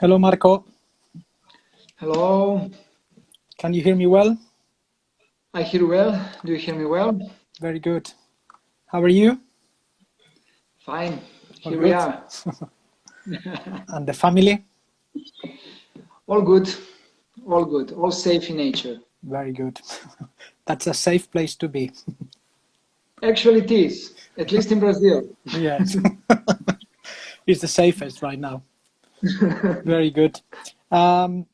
Hello, Marco. Hello, Can you hear me well? I hear you well. Do you hear me well? Very good. How are you? Fine, All here we good. are. And the family? All good, all good, all safe in nature. Very good. That's a safe place to be. Actually, it is, at least in Brazil. Yes. It's the safest right now. Very good. Um,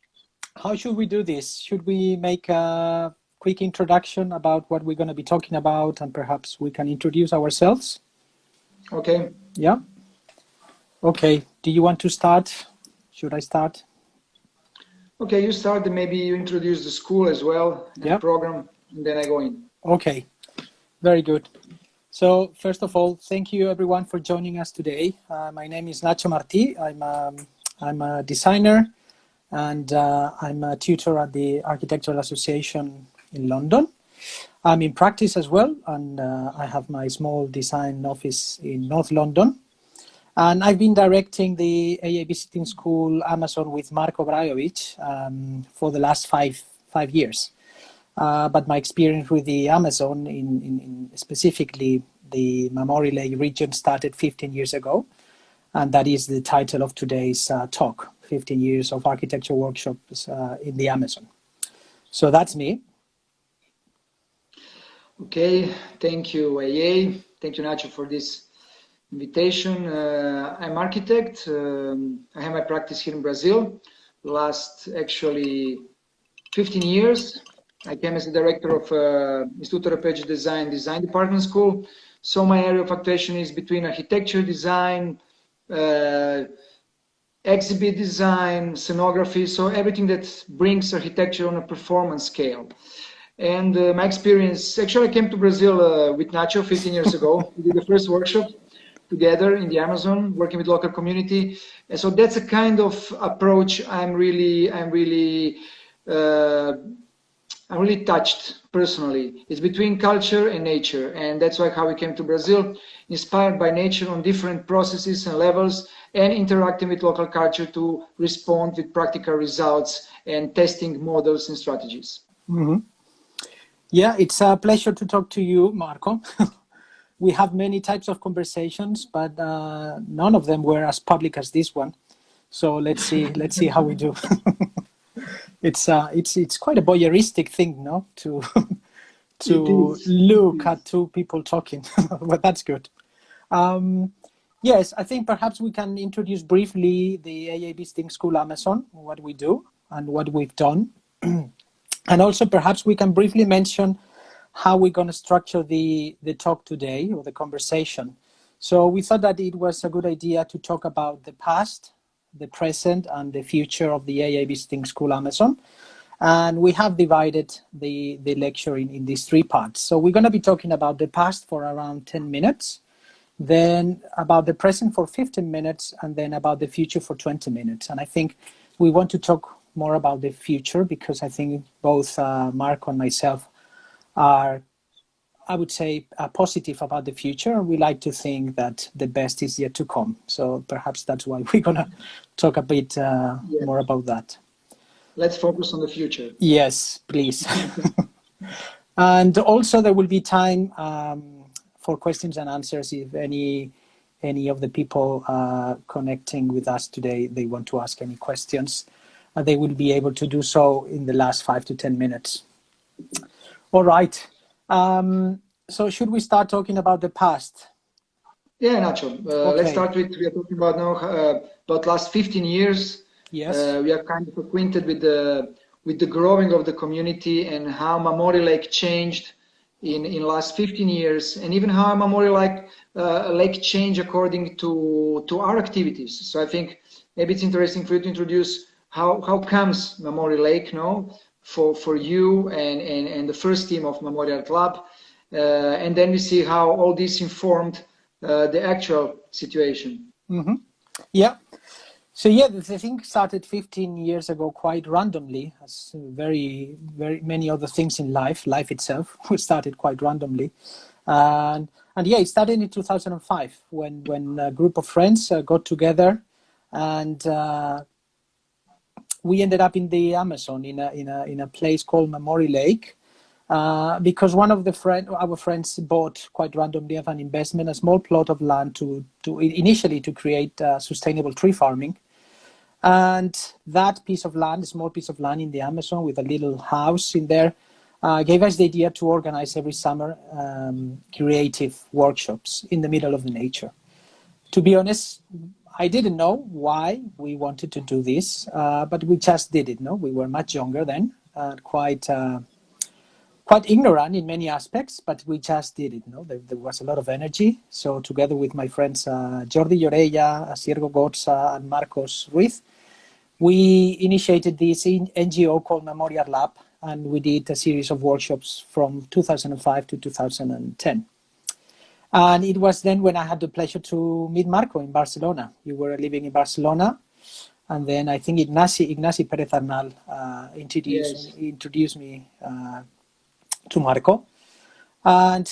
how should we do this? Should we make a quick introduction about what we're going to be talking about, and perhaps we can introduce ourselves? Okay, Yeah? Okay. Do you want to start? Should I start? okay, you start and maybe you introduce the school as well and the Yeah? program, and then I go in. Okay. Very good. So first of all, thank you everyone for joining us today. My name is Nacho Marti. I'm a designer and I'm a tutor at the Architectural Association in London. I'm in practice as well, and I have my small design office in North London. And I've been directing the AA Visiting School Amazon with Marko Brajovic for the last five years. But my experience with the Amazon, in specifically the Mamori Lake region, started 15 years ago. And that is the title of today's talk, 15 years of architecture workshops in the Amazon. So that's me. Okay, thank you, AA. Thank you, Nacho, for this invitation. I'm architect. I have my practice here in Brazil. Last actually 15 years. I came as the director of Instituto Europeu de Design Department School. So my area of actuation is between architecture design, uh, exhibit design, scenography, so everything that brings architecture on a performance scale. And my experience, actually I came to Brazil with Nacho 15 years ago. We did the first workshop together in the Amazon, working with local community. And so that's a kind of approach I'm really touched personally. It's between culture and nature, and that's why how we came to Brazil, inspired by nature on different processes and levels, and interacting with local culture to respond with practical results and testing models and strategies. Mm-hmm. Yeah, it's a pleasure to talk to you, Marco. We have many types of conversations, but none of them were as public as this one. So let's see how we do. It's quite a voyeuristic thing, no? To It to is. It look at is. two people talking, but that's good. Um, yes, I think perhaps we can introduce briefly the AA Visiting School Amazon, what we do and what we've done. And also perhaps we can briefly mention how we're going to structure the talk today or the conversation. So we thought that it was a good idea to talk about the past, the present, and the future of the AA Visiting School Amazon. And we have divided the lecture in these three parts. So we're going to be talking about the past for around 10 minutes, then about the present for 15 minutes, and then about the future for 20 minutes. And I think we want to talk more about the future because I think both Marco and myself are, I would say, positive about the future. And we like to think that the best is yet to come. So perhaps that's why we're going to talk a bit Yes. more about that. Let's focus on the future. Yes, please. And also there will be time for questions and answers if any of the people connecting with us today, they want to ask any questions. They will be able to do so in the last 5 to 10 minutes. All right. So should we start talking about the past? Yeah, Nacho. Let's Okay. start with, we are talking about now about last 15 years. Yes. We are kind of acquainted with the growing of the community and how Mamori Lake changed in last 15 years, and even how Mamori Lake changed according to our activities. So I think maybe it's interesting for you to introduce how comes Mamori Lake, no, for you and the first team of Memorial Club, and then we see how all this informed the actual situation. Mm-hmm. Yeah. So yeah, the thing started 15 years ago quite randomly, as very many other things in life. Life itself started quite randomly, and yeah, it started in 2005 when a group of friends got together and we ended up in the Amazon in a place called Memory Lake. Because one of our friends bought quite randomly as an investment a small plot of land to initially to create sustainable tree farming, and that piece of land, a small piece of land in the Amazon with a little house in there, gave us the idea to organize every summer creative workshops in the middle of the nature. To be honest, I didn't know why we wanted to do this, but we just did it. No, we were much younger then, quite ignorant in many aspects, but we just did it. No, there was a lot of energy. So together with my friends Jordi Llorella, Siergo Gotza, and Marcos Ruiz, we initiated this NGO called Memorial Lab, and we did a series of workshops from 2005 to 2010. And it was then when I had the pleasure to meet Marco in Barcelona. You were living in Barcelona, and then I think Ignasi Perez Arnal introduced me to Marco, and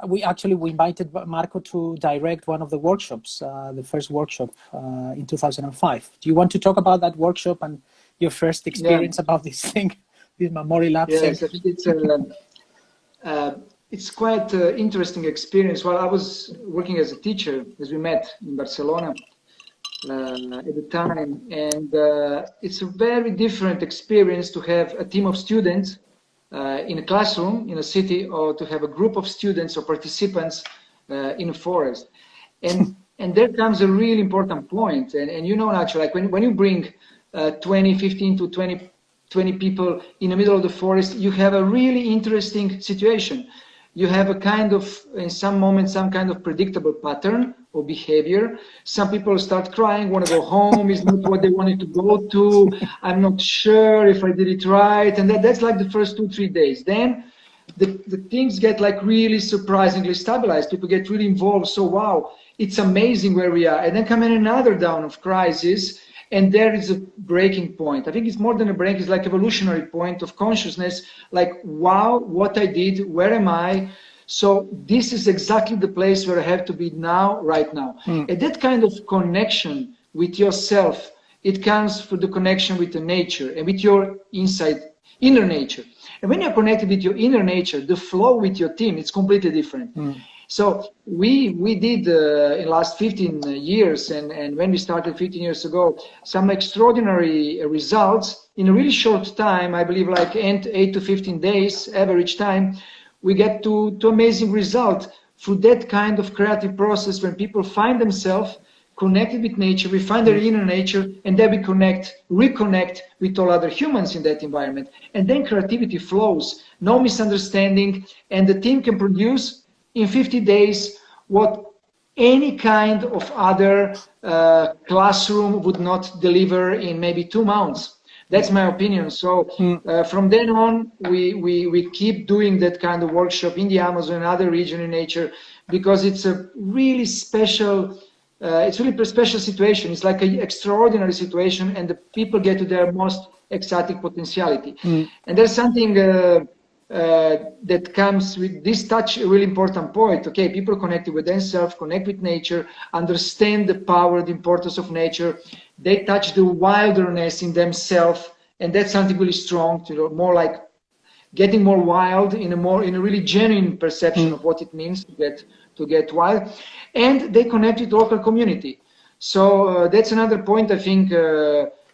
we invited Marco to direct one of the workshops, the first workshop in 2005. Do you want to talk about that workshop and your first experience about this thing, this Memory Lab thing? Yes, I think it's quite an interesting experience. Well, I was working as a teacher, as we met in Barcelona at the time, and it's a very different experience to have a team of students in a classroom in a city, or to have a group of students or participants in a forest. And there comes a really important point. And you know, Nacho, like when you bring 15 to 20 people in the middle of the forest, you have a really interesting situation. You have a kind of, in some moments, some kind of predictable pattern or behavior. Some people start crying, want to go home, is not what they wanted to go to. I'm not sure if I did it right. And that's like the first 2-3 days. Then the things get like really surprisingly stabilized. People get really involved. So, wow, it's amazing where we are. And then come in another down of crisis. And there is a breaking point. I think it's more than a break, it's like evolutionary point of consciousness, like, wow, what I did, where am I? So this is exactly the place where I have to be now, right now. And that kind of connection with yourself, it comes from the connection with the nature and with your inner nature. And when you're connected with your inner nature, the flow with your team, it's completely different. So we did in the last 15 years, and when we started 15 years ago, some extraordinary results in a really short time. I believe like 8 to 15 days average time, we get to amazing results through that kind of creative process. When people find themselves connected with nature, we find their inner nature, and then we reconnect with all other humans in that environment. And then creativity flows, no misunderstanding, and the team can produce in 50 days what any kind of other classroom would not deliver in maybe 2 months. That's my opinion. So from then on, we keep doing that kind of workshop in the Amazon and other regions in nature, because it's a really special, special situation. It's like an extraordinary situation, and the people get to their most exotic potentiality. And there's something that comes with this touch, a really important point. Okay, people connected with themselves, connect with nature, understand the power, the importance of nature. They touch the wilderness in themselves, and that's something really strong. More like getting more wild in a really genuine perception of what it means to get wild, and they connect with the local community. So that's another point. I think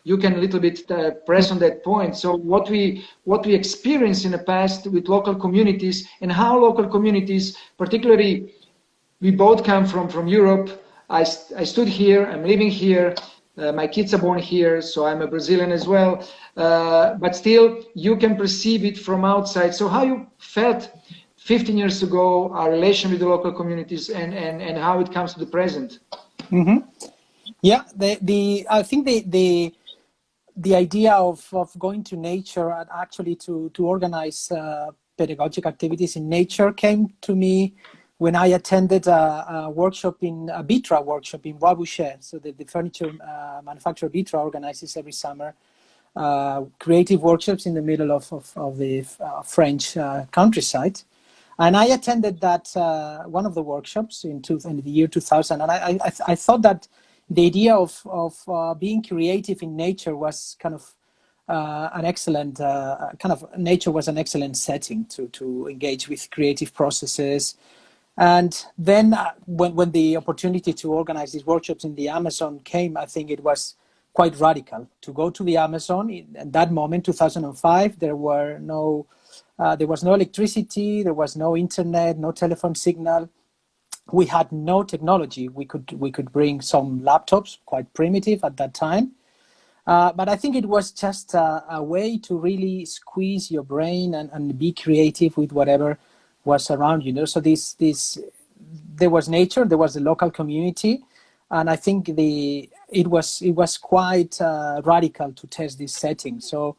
you can a little bit press on that point. So what we experienced in the past with local communities, and how local communities, particularly, we both come from Europe. I stood here, I'm living here, my kids are born here, so I'm a Brazilian as well. But still, you can perceive it from outside. So how you felt 15 years ago, our relation with the local communities, and how it comes to the present? Yeah, I think the idea of going to nature and actually to organize pedagogic activities in nature came to me when I attended a workshop a Vitra workshop in Bois Boucher. So the furniture manufacturer Vitra organizes every summer creative workshops in the middle of the French countryside. And I attended that one of the workshops in the year 2000, and I thought that the idea of being creative in nature was kind of an excellent nature was an excellent setting to engage with creative processes. And then when the opportunity to organize these workshops in the Amazon came, I think it was quite radical to go to the Amazon. At that moment, 2005, there was no electricity, there was no internet, no telephone signal. We had no technology. We could bring some laptops, quite primitive at that time. But I think it was just a way to really squeeze your brain and be creative with whatever was around you. So there was nature, there was the local community, and I think it was quite radical to test this setting. So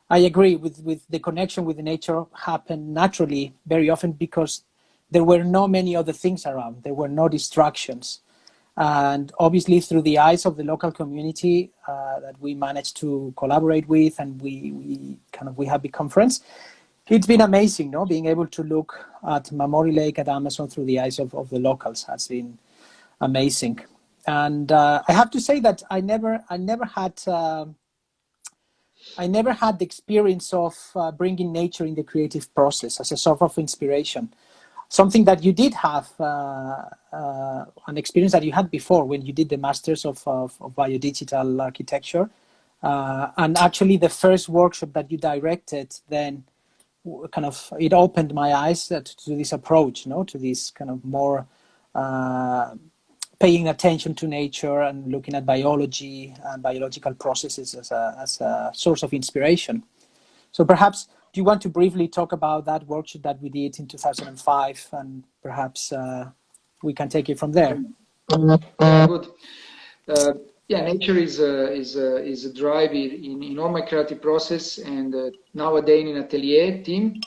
I agree with the connection with nature happened naturally very often because there were no many other things around. There were no distractions. And obviously through the eyes of the local community that we managed to collaborate with, and we have become friends. It's been amazing, no? Being able to look at Mamori Lake at Amazon through the eyes of the locals has been amazing. And I have to say that I never had the experience of bringing nature in the creative process as a sort of inspiration. Something that you did have, an experience that you had before when you did the Masters of Biodigital Architecture. And actually the first workshop that you directed then it opened my eyes to this approach, to this kind of more paying attention to nature and looking at biology and biological processes as a source of inspiration. So perhaps, do you want to briefly talk about that workshop that we did in 2005, and perhaps we can take it from there? Yeah, good. Nature is a drive in all my creative process, and nowadays in Atelier team,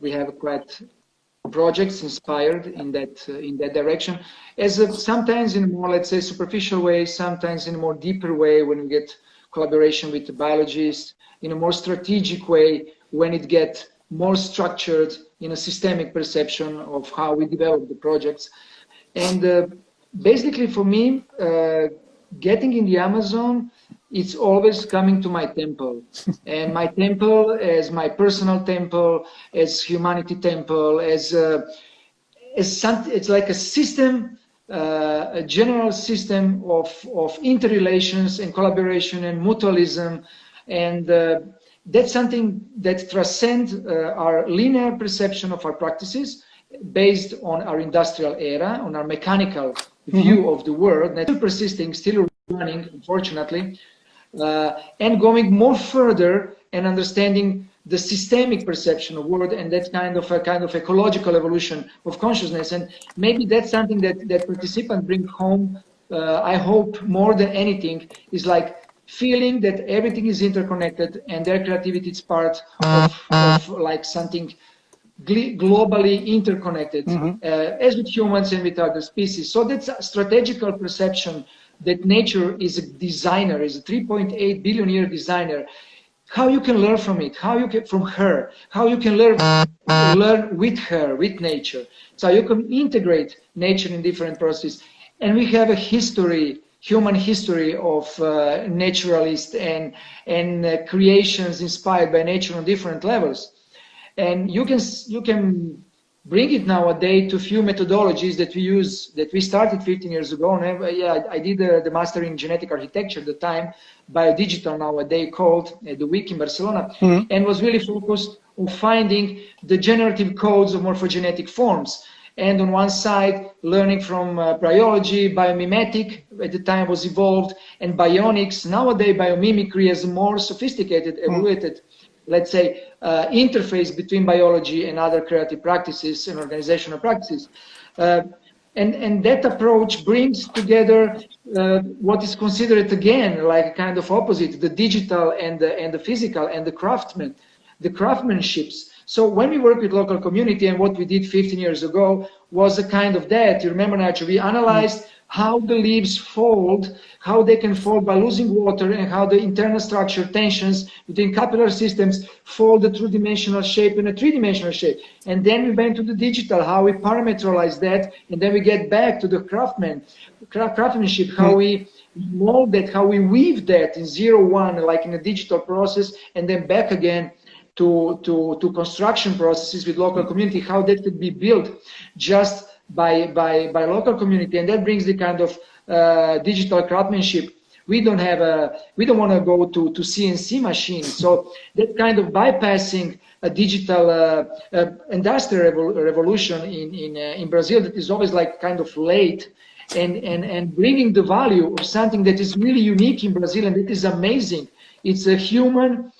we have quite projects inspired in that direction. As sometimes in a more, let's say, superficial way, sometimes in a more deeper way when we get collaboration with the biologists, in a more strategic way when it gets more structured in a systemic perception of how we develop the projects. And basically for me, getting in the Amazon, it's always coming to my temple. And my temple as my personal temple, as humanity temple, as something, it's like a system, a general system of interrelations and collaboration and mutualism. And that's something that transcends our linear perception of our practices based on our industrial era, on our mechanical view of the world, that's still persisting, still running, unfortunately, and going more further and understanding the systemic perception of world and that kind of ecological evolution of consciousness. And maybe that's something that participants bring home, I hope, more than anything, is like feeling that everything is interconnected and their creativity is part of like something globally interconnected, as with humans and with other species. So that's a strategical perception that nature is a designer, is a 3.8 billion year designer. How you can learn from it, how you can from her, how you can learn with her, with nature. So you can integrate nature in different processes. And we have a history, human history of naturalists and creations inspired by nature on different levels. And you can bring it nowadays to few methodologies that we use, that we started 15 years ago. And I did the master in genetic architecture at the time, biodigital nowadays called the week in Barcelona, and was really focused on finding the generative codes of morphogenetic forms. And on one side, learning from biology, biomimetic at the time was evolved, and bionics. Nowadays, biomimicry is a more sophisticated, evaluated, let's say, interface between biology and other creative practices and organizational practices. And that approach brings together what is considered, again, like a kind of opposite, the digital and the physical and the craftsmanships. So when we work with local community, and what we did 15 years ago was a kind of that. You remember, Nacho, we analyzed how the leaves fold, how they can fold by losing water, and how the internal structure tensions within capillary systems fold the two-dimensional shape in a three-dimensional shape. And then we went to the digital, how we parameterize that, and then we get back to the craftsmanship, how we mold that, how we weave that in 0-1, like in a digital process, and then back again to construction processes with local community, how that could be built just by local community. And that brings the kind of digital craftsmanship. We don't want to go to CNC machines. So that kind of bypassing a digital industrial revolution in Brazil that is always like kind of late, and bringing the value of something that is really unique in Brazil and that is amazing. It's a human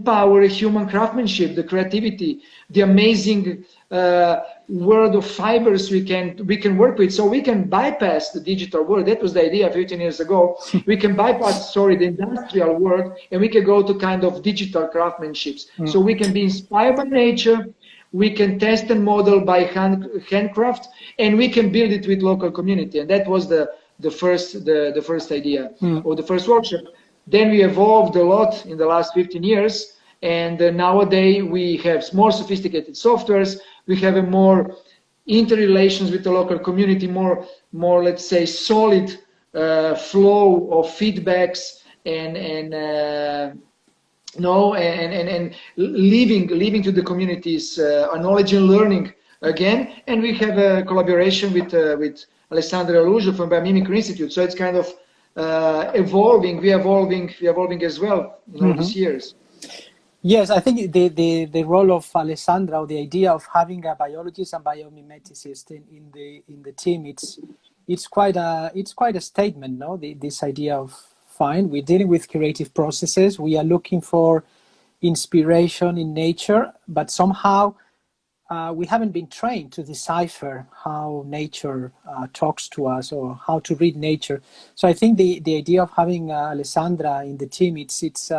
power, human craftsmanship, the creativity, the amazing world of fibers we can work with. So we can bypass the digital world. That was the idea 15 years ago. We can bypass, the industrial world, and we can go to kind of digital craftsmanships. So we can be inspired by nature, we can test and model by handcraft, and we can build it with local community. And that was the first idea, or the first workshop. Then we evolved a lot in the last 15 years, and nowadays we have more sophisticated softwares. We have a more interrelations with the local community, more let's say solid flow of feedbacks and leaving to the communities knowledge and learning again. And we have a collaboration with Alessandra Lujo from Biomimicry Institute. So it's kind of evolving. We're evolving as well in all these years. Yes, I think the role of Alessandra, or the idea of having a biologist and biomimeticist in the team, it's quite a statement, no? This idea of fine, we're dealing with creative processes. We are looking for inspiration in nature, but somehow we haven't been trained to decipher how nature talks to us or how to read nature. So I think the idea of having Alessandra in the team, it's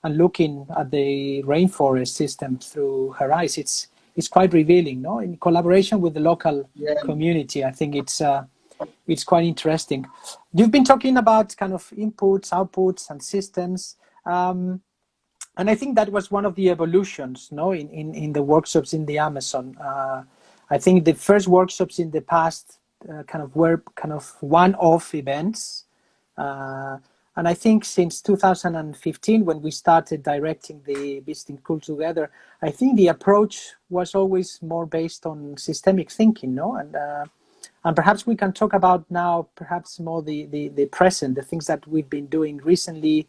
and looking at the rainforest system through her eyes, it's quite revealing, no? In collaboration with the local community, I think it's quite interesting. You've been talking about kind of inputs, outputs, and systems. And I think that was one of the evolutions, no, in the workshops in the Amazon. I think the first workshops in the past were kind of one-off events. And I think since 2015, when we started directing the Visiting School together, I think the approach was always more based on systemic thinking, no? And perhaps we can talk about now, perhaps more the present, the things that we've been doing recently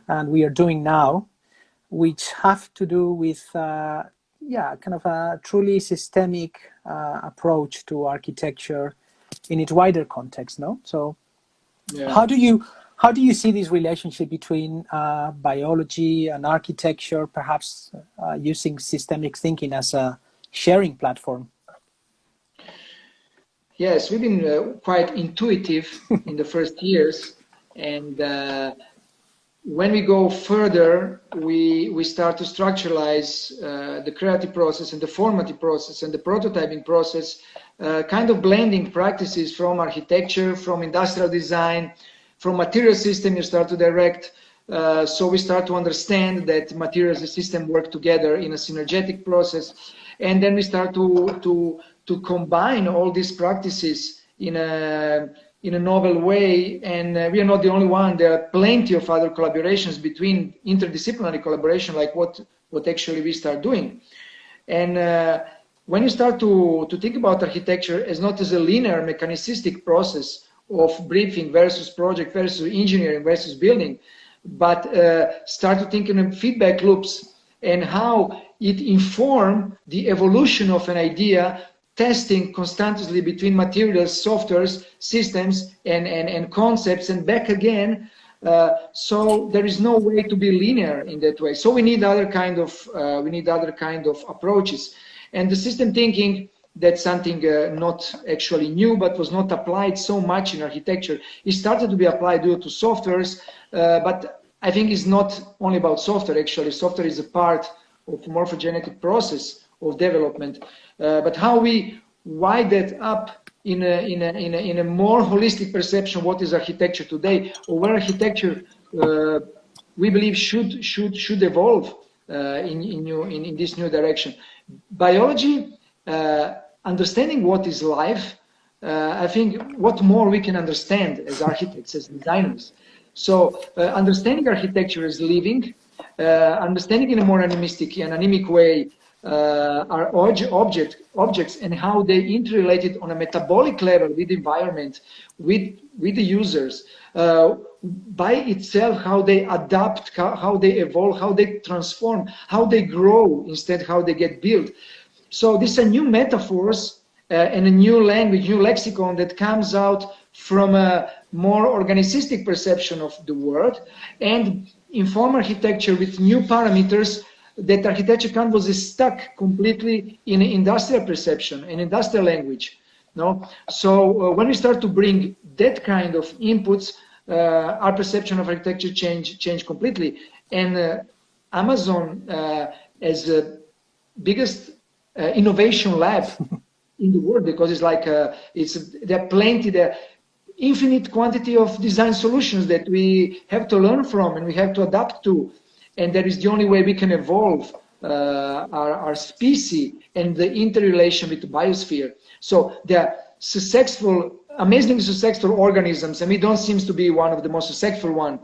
and we are doing now, which have to do with, kind of a truly systemic approach to architecture in its wider context, no? So how do you see this relationship between biology and architecture, perhaps using systemic thinking as a sharing platform? Yes, we've been quite intuitive in the first years, and when we go further, we start to structuralize the creative process and the formative process and the prototyping process, kind of blending practices from architecture, from industrial design, from material system. You start to direct. So we start to understand that materials and system work together in a synergetic process, and then we start to combine all these practices in a novel way. And we are not the only one. There are plenty of other collaborations between interdisciplinary collaboration, like what actually we start doing. And when you start to think about architecture as not as a linear mechanicistic process of briefing versus project versus engineering versus building, but start to think in feedback loops and how it inform the evolution of an idea, testing constantly between materials, softwares, systems, and concepts, and back again. So there is no way to be linear in that way. So we need other kind of approaches. And the system thinking, that's something not actually new, but was not applied so much in architecture. It started to be applied due to softwares, but I think it's not only about software. Actually, software is a part of morphogenetic process of development, but how we wide that up in a more holistic perception what is architecture today, or where architecture we believe should evolve in this new direction. Biology, understanding what is life, I think what more we can understand as architects, as designers. So understanding architecture as living, understanding in a more animistic and anemic way our objects and how they interrelated on a metabolic level with the environment, with the users, by itself, how they adapt, how they evolve, how they transform, how they grow instead how they get built. So these are new metaphors and a new language, new lexicon that comes out from a more organicistic perception of the world, and inform architecture with new parameters that architecture canvas is stuck completely in industrial perception and industrial language. No? So when we start to bring that kind of inputs, our perception of architecture change completely. And Amazon as the biggest innovation lab in the world, because it's like there are plenty, there infinite quantity of design solutions that we have to learn from and we have to adapt to, and that is the only way we can evolve our species and the interrelation with the biosphere. So the successful, amazingly successful organisms, and we don't seem to be one of the most successful one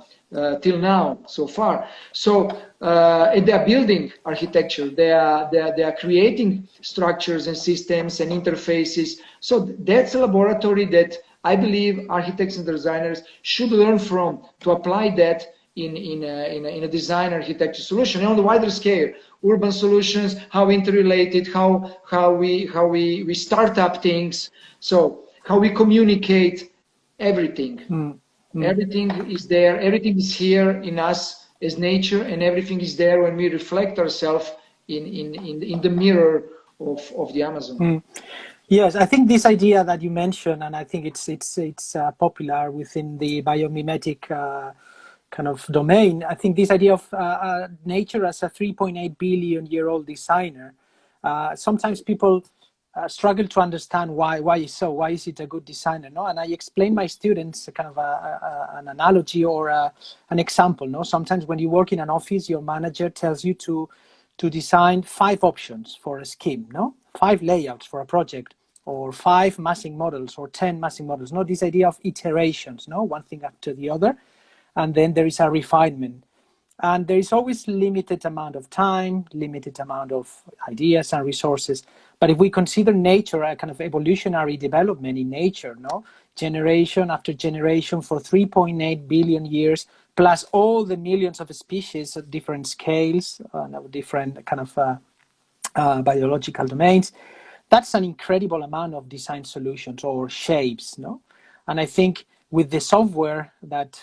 till now so far. So they are building architecture, they are creating structures and systems and interfaces. So that's a laboratory that I believe architects and designers should learn from, to apply that in a design architecture solution. And on the wider scale, urban solutions, how interrelated, how we start up things, so how we communicate everything. Everything is there, everything is here in us as nature, and everything is there when we reflect ourselves in the mirror of the Amazon. Yes, I think this idea that you mentioned, and I think it's popular within the biomimetic kind of domain. I think this idea of nature as a 3.8 billion year old designer. Sometimes people struggle to understand why is it a good designer, no? And I explain my students kind of an analogy or an example, no? Sometimes when you work in an office, your manager tells you to design 5 options for a scheme, no? 5 layouts for a project, or 5 massing models, or 10 massing models, no? This idea of iterations, no? One thing after the other, and then there is a refinement. And there is always limited amount of time, limited amount of ideas and resources. But if we consider nature a kind of evolutionary development in nature, no, generation after generation for 3.8 billion years, plus all the millions of species at different scales, different kind of biological domains, that's an incredible amount of design solutions or shapes, no? And I think with the software that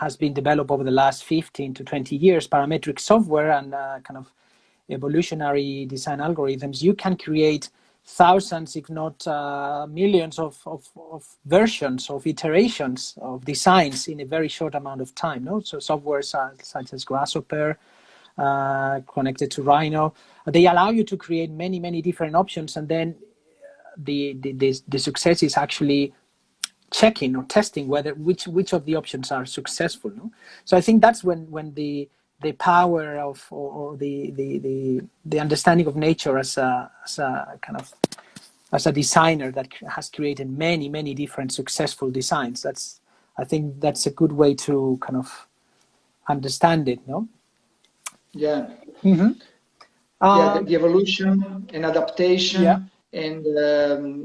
has been developed over the last 15 to 20 years, parametric software and kind of evolutionary design algorithms, you can create thousands, if not millions of versions, of iterations of designs in a very short amount of time. No? So software such as Grasshopper, connected to Rhino, they allow you to create many different options, and then the success is actually checking or testing whether which of the options are successful. No? So I think that's when the power of or the understanding of nature as a kind of as a designer that has created many different successful designs. I think that's a good way to kind of understand it. No. Yeah. Mm-hmm. The evolution and adaptation. Yeah. And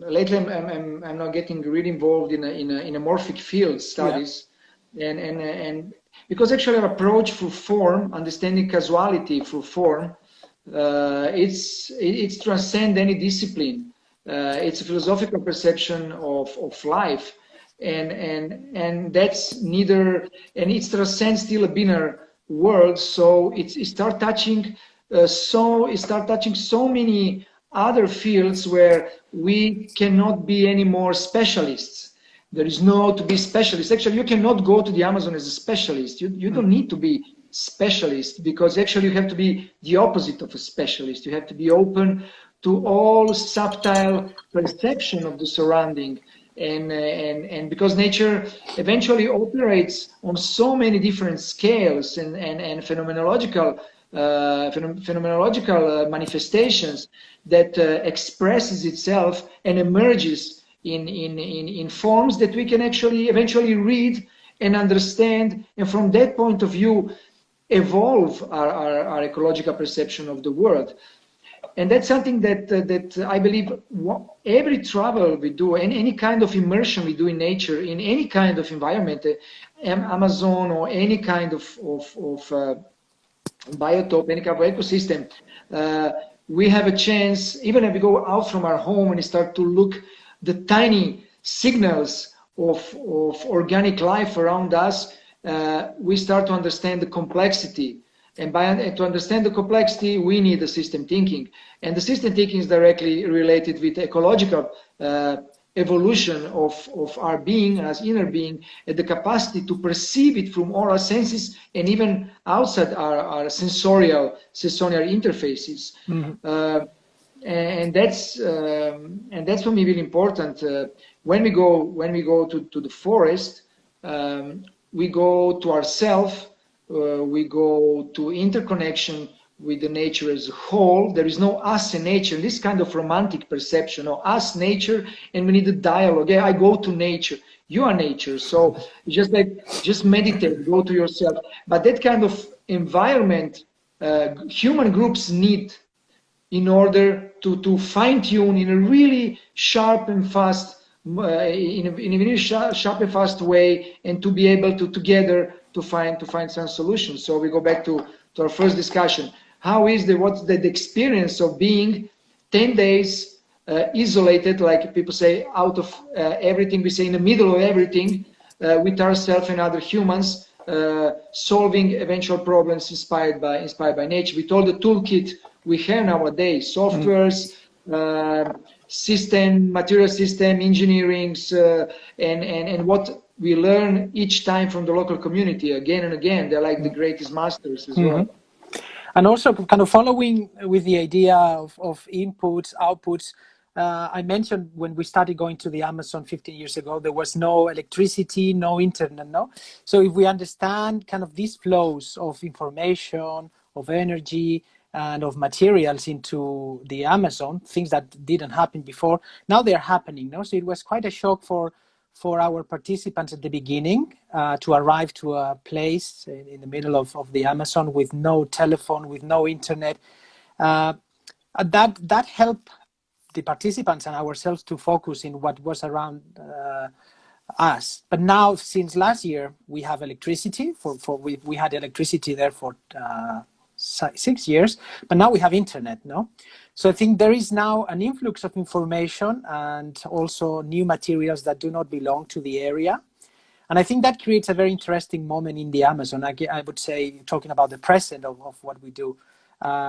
lately, I'm now getting really involved in a morphic field studies, and because actually our approach through form, understanding causality through form, it's transcend any discipline. It's a philosophical perception of life, and that's neither, and it transcends still a binary world. So it start touching so many other fields where we cannot be any more specialists. There is no to be specialist. Actually, you cannot go to the Amazon as a specialist. You don't need to be specialist, because actually you have to be the opposite of a specialist. You have to be open to all subtle perception of the surrounding, and because nature eventually operates on so many different scales and phenomenological manifestations that expresses itself and emerges in forms that we can actually eventually read and understand, and from that point of view evolve our ecological perception of the world. And that's something that I believe every travel we do, any kind of immersion we do in nature, in any kind of environment, Amazon or any kind of biotope, any kind of ecosystem, we have a chance, even if we go out from our home and start to look the tiny signals of organic life around us, we start to understand the complexity. And to understand the complexity, we need the system thinking. And the system thinking is directly related with ecological evolution of our being as inner being, and the capacity to perceive it from all our senses and even outside our sensorial interfaces. Mm-hmm. And that's for me really important. When we go to the forest, we go to ourself. We go to interconnection with the nature as a whole. There is no us and nature, this kind of romantic perception of us, nature, and we need a dialogue. Yeah, I go to nature. You are nature. So just meditate, go to yourself. But that kind of environment human groups need in order to fine-tune in a really sharp and fast in a really sharp and fast way, and to be able to together to find some solutions. So we go back to our first discussion. How is what's the experience of being 10 days isolated, like people say, out of everything, we say in the middle of everything, with ourselves and other humans, solving eventual problems inspired by nature. With all the toolkit we have nowadays, softwares, material system, engineerings, and what we learn each time from the local community again and again. They're like the greatest masters as well. And also kind of following with the idea of inputs, outputs, I mentioned when we started going to the Amazon 15 years ago, there was no electricity, no internet, no? So if we understand kind of these flows of information, of energy, and of materials into the Amazon, things that didn't happen before, now they're happening, no? So it was quite a shock for our participants at the beginning to arrive to a place in the middle of the Amazon with no telephone, with no internet. That helped the participants and ourselves to focus in what was around us. But now, since last year, we have electricity. We had electricity there for 6 years, but now we have internet, no? So I think there is now an influx of information and also new materials that do not belong to the area. And I think that creates a very interesting moment in the Amazon. I would say, talking about the present of what we do,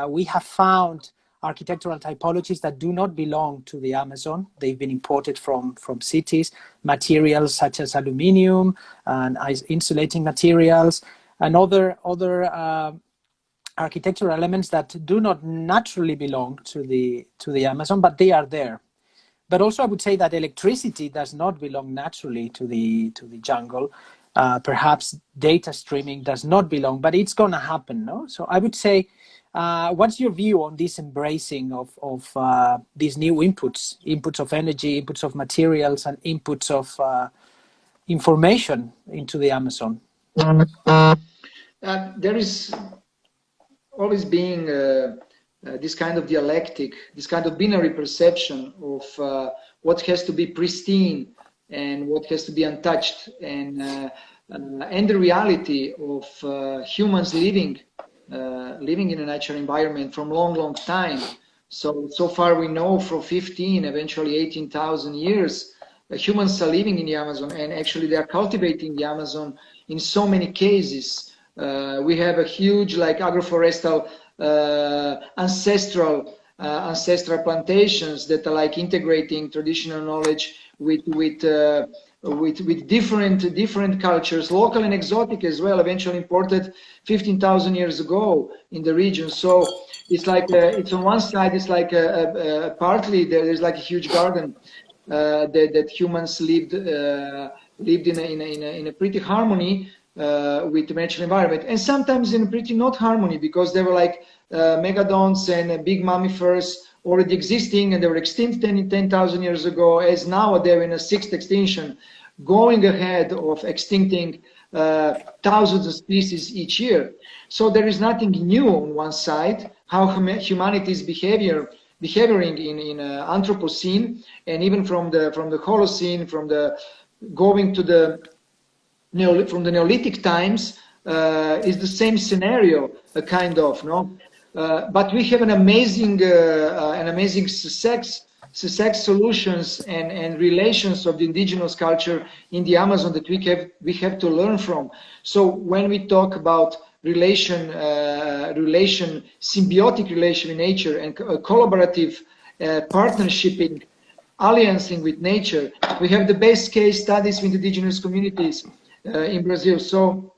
we have found architectural typologies that do not belong to the Amazon. They've been imported from cities, materials such as aluminium and insulating materials and other architectural elements that do not naturally belong to the Amazon, but they are there. But also I would say that electricity does not belong naturally to the jungle. Perhaps data streaming does not belong, but it's going to happen, no? So I would say, what's your view on this embracing of these new inputs of energy, inputs of materials, and inputs of information into the Amazon? There is always being this kind of dialectic, this kind of binary perception of what has to be pristine and what has to be untouched, and the reality of humans living in a natural environment from long time. So far we know from 15, eventually 18,000 years, humans are living in the Amazon, and actually they are cultivating the Amazon in so many cases. We have a huge agroforestal ancestral ancestral plantations that are like integrating traditional knowledge with different cultures, local and exotic as well, eventually imported 15,000 years ago in the region. So it's like it's on one side, it's like partly there's like a huge garden that humans lived in a pretty harmony with the natural environment, and sometimes in a pretty not harmony, because there were like megadons and big mammifers already existing, and they were extinct 10,000 years ago, as now they're in a sixth extinction, going ahead of extincting thousands of species each year. So there is nothing new on one side, how humanity is behaving in Anthropocene, and even from the Holocene, from the going to the from the Neolithic times, is the same scenario, kind of, no? But we have an amazing success solutions and relations of the indigenous culture in the Amazon that we have to learn from. So when we talk about symbiotic relation with nature and collaborative partnershiping, alliancing with nature, we have the best case studies with indigenous communities in Brazil. So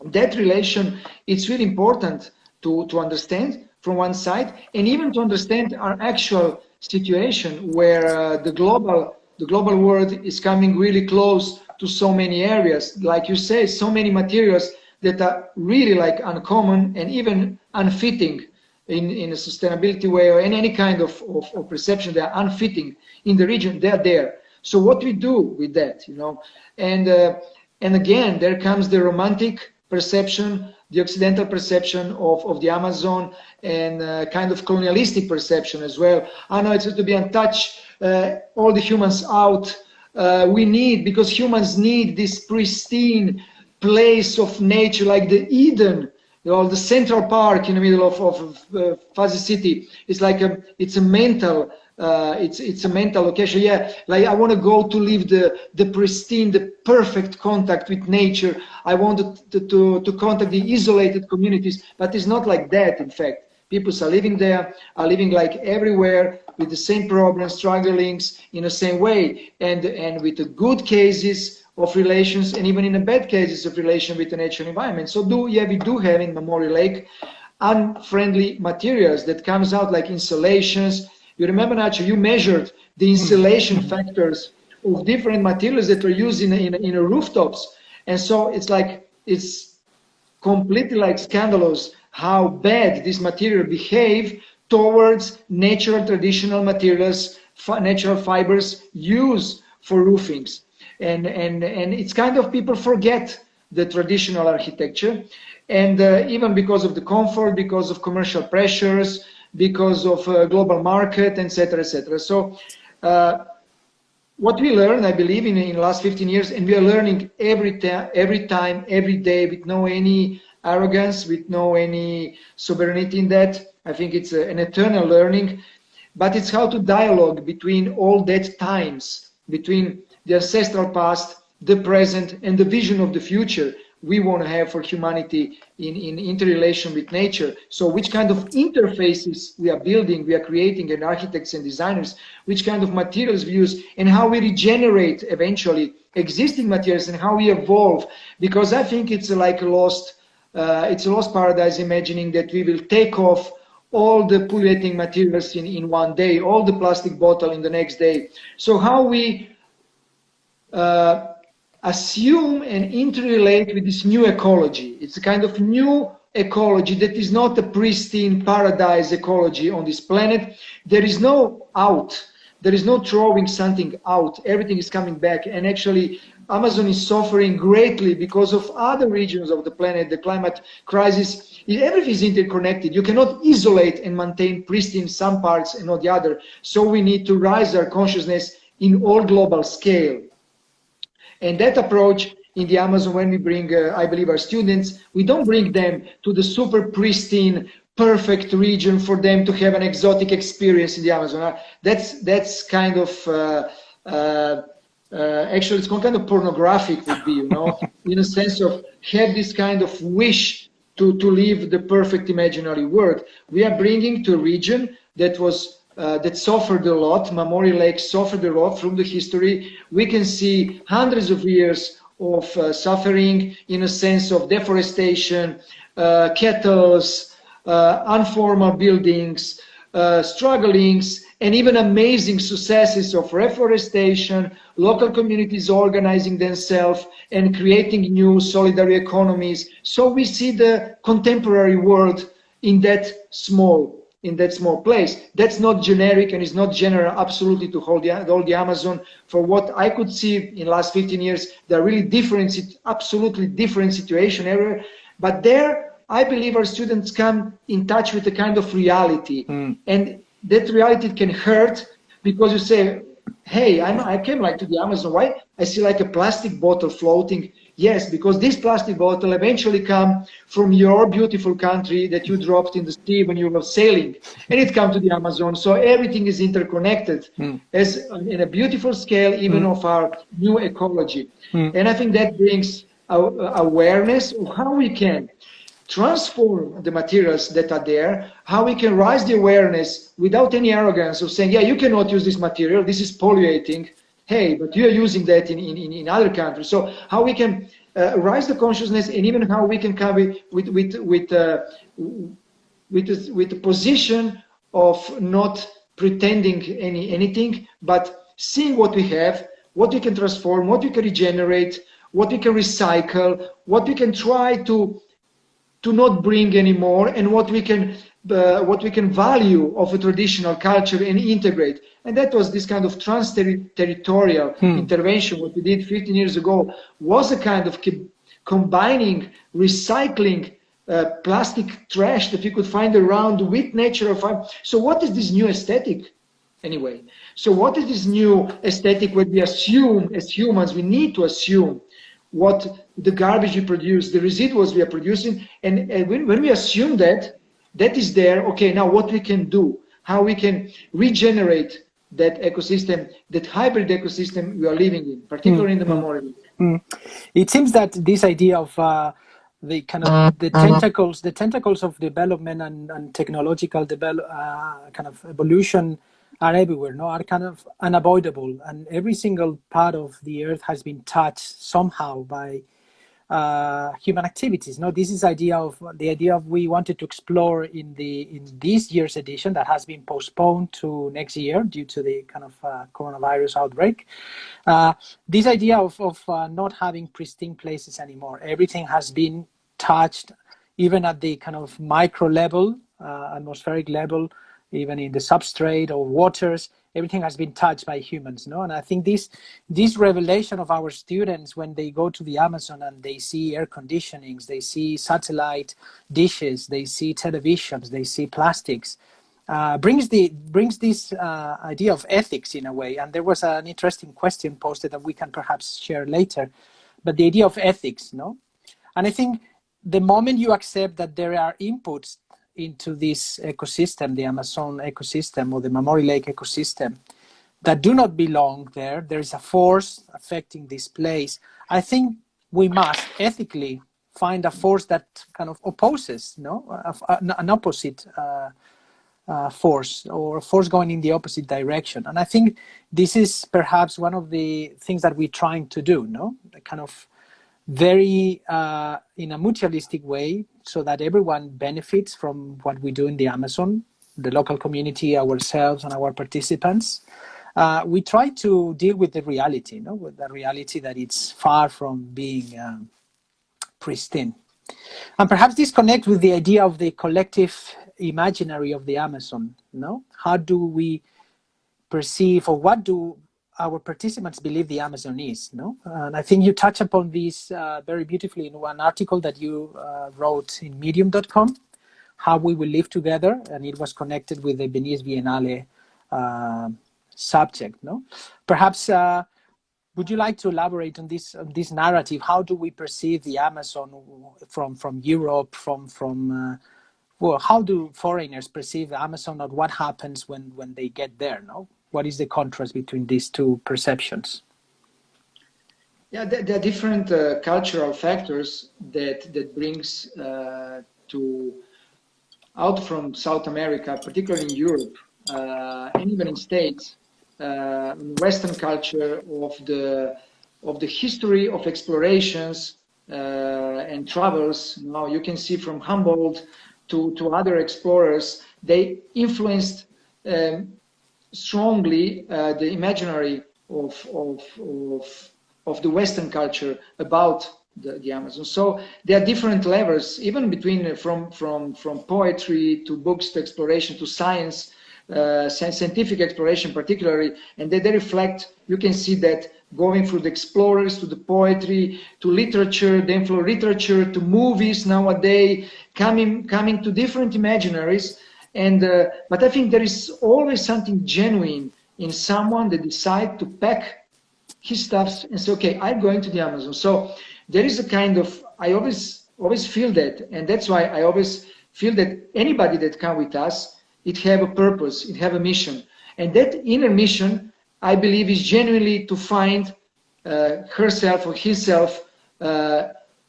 that relation, it's really important to understand from one side, and even to understand our actual situation where the global world is coming really close to so many areas. Like you say, so many materials that are really like uncommon and even unfitting in a sustainability way or in any kind of perception. They are unfitting in the region. They are there. So what we do with that, you know, and again, there comes the romantic perception, the Occidental perception of the Amazon, and kind of colonialistic perception as well. I know it's to be untouched, all the humans out. Because humans need this pristine place of nature, like the Eden, you know, the Central Park in the middle of Fuzzy City. It's like it's a mental location. Yeah, like I want to go to live the pristine, the perfect contact with nature. I wanted to contact the isolated communities, but it's not like that. In fact, people are living there, are living like everywhere with the same problems, strugglings in the same way, and with the good cases of relations, and even in the bad cases of relation with the natural environment. So we do have in Memorial Lake unfriendly materials that comes out like insulations. You remember, Nacho, you measured the insulation factors of different materials that were used in rooftops. And so it's completely like scandalous how bad this material behave towards natural traditional materials, natural fibers used for roofings. And it's kind of, people forget the traditional architecture. And even because of the comfort, because of commercial pressures, because of global market, etc., etc. So what we learn, I believe, in the last 15 years, and we are learning every time, every day, with no any arrogance, with no any sovereignty in that. I think it's an eternal learning, but it's how to dialogue between all that times, between the ancestral past, the present, and the vision of the future we want to have for humanity in interrelation with nature. So which kind of interfaces we are building, we are creating, and architects and designers, which kind of materials we use, and how we regenerate eventually existing materials, and how we evolve. Because I think it's like a lost paradise, imagining that we will take off all the polluting materials in one day, all the plastic bottle in the next day. So how we assume and interrelate with this new ecology. It's a kind of new ecology that is not a pristine paradise ecology on this planet. There is no out. There is no throwing something out. Everything is coming back. And actually, Amazon is suffering greatly because of other regions of the planet, the climate crisis. Everything is interconnected. You cannot isolate and maintain pristine some parts and not the other. So we need to raise our consciousness in all global scale. And that approach in the Amazon, when we bring, I believe, our students, we don't bring them to the super pristine, perfect region for them to have an exotic experience in the Amazon. That's kind of, actually, it's kind of pornographic, would be, you know, in a sense of have this kind of wish to live the perfect imaginary world. We are bringing to a region that suffered a lot. Mamori Lake suffered a lot from the history. We can see hundreds of years of suffering in a sense of deforestation, kettles, informal buildings, strugglings, and even amazing successes of reforestation, local communities organizing themselves and creating new solidary economies. So we see the contemporary world in that small place. That's not generic and is not general absolutely to all the Amazon. For what I could see in the last 15 years, there are really absolutely different situation everywhere. But there, I believe our students come in touch with a kind of reality. And that reality can hurt because you say, hey, I came like to the Amazon. Why? I see like a plastic bottle floating. Yes, because this plastic bottle eventually come from your beautiful country that you dropped in the sea when you were sailing, and it come to the Amazon. So everything is interconnected as in a beautiful scale, even of our new ecology. And I think that brings awareness of how we can transform the materials that are there, how we can raise the awareness without any arrogance of saying, yeah, you cannot use this material, this is polluting. Hey, but you are using that in other countries. So how we can raise the consciousness, and even how we can come with a position of not pretending anything, but seeing what we have, what we can transform, what we can regenerate, what we can recycle, what we can try to not bring anymore, and what we can value of a traditional culture and integrate. And that was this kind of trans-territorial intervention. What we did 15 years ago was a kind of combining, recycling plastic trash that we could find around with natural fiber. So what is this new aesthetic anyway? So what is this new aesthetic where we assume as humans, we need to assume what the garbage we produce, the residuals we are producing, and when we assume that is there, okay, now what we can do, how we can regenerate that ecosystem, that hybrid ecosystem we are living in, particularly in the memorial. It seems that this idea of the kind of the tentacles of development and technological kind of evolution are everywhere, no, are kind of unavoidable, and every single part of the earth has been touched somehow by human activities. No, this is the idea of we wanted to explore in this year's edition that has been postponed to next year due to the kind of coronavirus outbreak. This idea of not having pristine places anymore. Everything has been touched, even at the kind of micro level, atmospheric level, even in the substrate or waters. Everything has been touched by humans, no? And I think this revelation of our students when they go to the Amazon and they see air conditionings, they see satellite dishes, they see televisions, they see plastics, brings this idea of ethics in a way. And there was an interesting question posted that we can perhaps share later, but the idea of ethics, no? And I think the moment you accept that there are inputs into this ecosystem, the Amazon ecosystem or the Mamori Lake ecosystem, that do not belong there, there is a force affecting this place. I think we must ethically find a force that kind of opposes, no, an opposite force, or a force going in the opposite direction. And I think this is perhaps one of the things that we're trying to do, no, the kind of very in a mutualistic way, so that everyone benefits from what we do in the Amazon, the local community, ourselves, and our participants. We try to deal with the reality, no? With the reality that it's far from being pristine. And perhaps this connects with the idea of the collective imaginary of the Amazon, no? How do we perceive, or what do our participants believe the Amazon is, no? And I think you touch upon this very beautifully in one article that you wrote in medium.com, how we will live together, and it was connected with the Venice Biennale subject, no? Perhaps would you like to elaborate on this narrative? How do we perceive the Amazon from Europe, well, how do foreigners perceive the Amazon, or what happens when they get there, no? What is the contrast between these two perceptions? Yeah, there are different cultural factors that brings out from South America, particularly in Europe, and even in States, in Western culture of the history of explorations and travels. Now you can see from Humboldt to other explorers, they influenced strongly the imaginary of the Western culture about the Amazon. So there are different levels, even between from poetry to books to exploration to science, scientific exploration particularly, and they reflect. You can see that going through the explorers to the poetry to literature, then from literature to movies nowadays, coming to different imaginaries. And but I think there is always something genuine in someone that decide to pack his stuff and say, okay, I'm going to the Amazon. So there is a kind of, I always feel that, and that's why I always feel that anybody that come with us, it have a purpose, it have a mission, and that inner mission, I believe, is genuinely to find herself or himself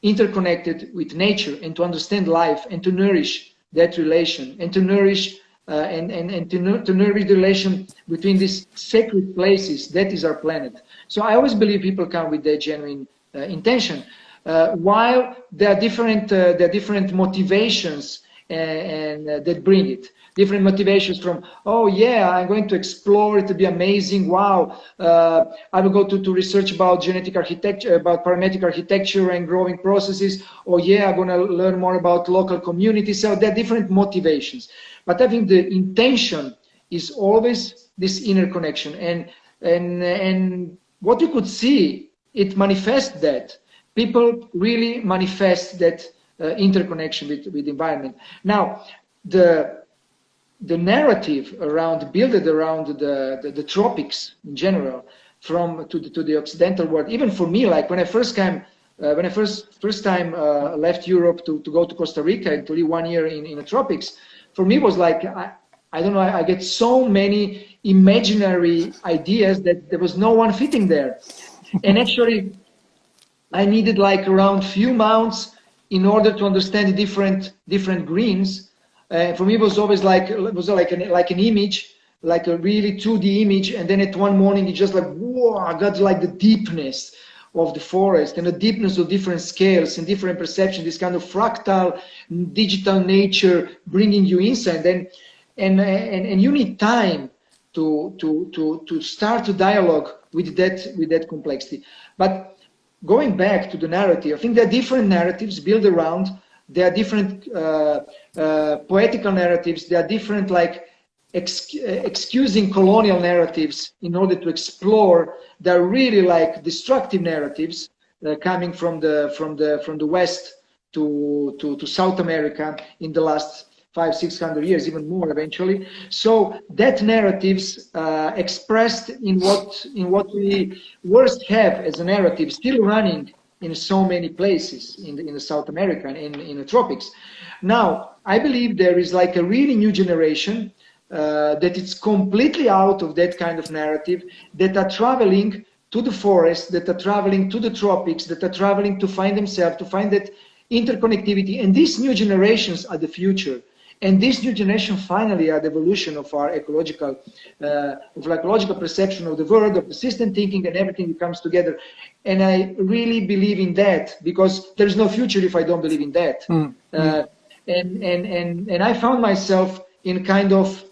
interconnected with nature and to understand life and to nourish that relation and to nourish to nourish the relation between these sacred places that is our planet. So I always believe people come with their genuine intention. While there are different motivations and that bring it. Different motivations from, oh yeah, I'm going to explore, it will be amazing, wow, I will go to research about genetic architecture, about parametric architecture and growing processes, or yeah, I'm going to learn more about local communities. So there are different motivations. But I think the intention is always this inner connection. And what you could see, it manifests that. People really manifest that interconnection with the environment. Now, the narrative built around the tropics in general, from to the Occidental world, even for me, like when I first time left Europe to go to Costa Rica and to live 1 year in the tropics, for me was like, I don't know, I get so many imaginary ideas that there was no one fitting there. And actually, I needed like around few months in order to understand the different greens. For me, it was always like an image, like a really 2D image, and then at one morning, it just like, whoa, I got like the deepness of the forest and the deepness of different scales and different perception, this kind of fractal digital nature bringing you inside. And you need time to start to dialogue with that complexity. But going back to the narrative, I think there are different narratives built around. There are different poetical narratives. There are different like excusing colonial narratives in order to explore. There are really like destructive narratives coming from the West to South America in the last 500-600 years, even more eventually. So that narratives expressed in what we worst have as a narrative, still running in so many places in the South America and in the tropics. Now, I believe there is like a really new generation that it's completely out of that kind of narrative, that are traveling to the forest, that are traveling to the tropics, that are traveling to find themselves, to find that interconnectivity. And these new generations are the future. And this new generation finally are the evolution of our ecological perception of the world, of the system thinking, and everything that comes together. And I really believe in that, because there is no future if I don't believe in that. And I found myself in kind of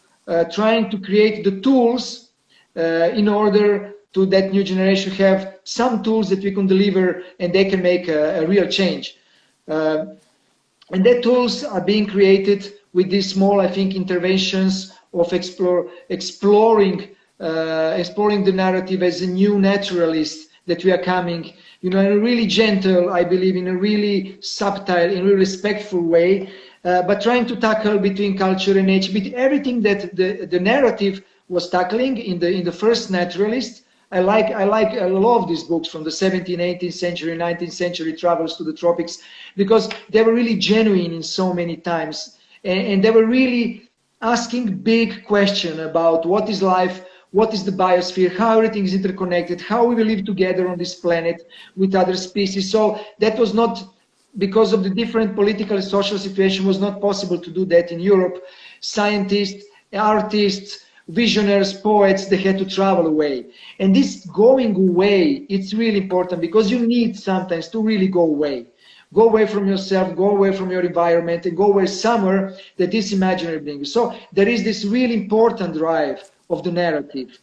trying to create the tools in order to that new generation have some tools that we can deliver and they can make a real change. And that tools are being created with these small, I think, interventions of exploring the narrative as a new naturalist that we are coming, in a really gentle, I believe, in a really subtle, in a really respectful way, but trying to tackle between culture and nature, with everything that the narrative was tackling in the first naturalist. I love these books from the 17th, 18th century, 19th century travels to the tropics, because they were really genuine in so many times. And they were really asking big questions about what is life, what is the biosphere, how everything is interconnected, how we will live together on this planet with other species. So that was not, because of the different political and social situation, was not possible to do that in Europe. Scientists, artists, visionaries, poets, they had to travel away. And this going away, it's really important because you need sometimes to really go away. Go away from yourself, go away from your environment, and go away somewhere that is imaginary being. So there is this really important drive of the narrative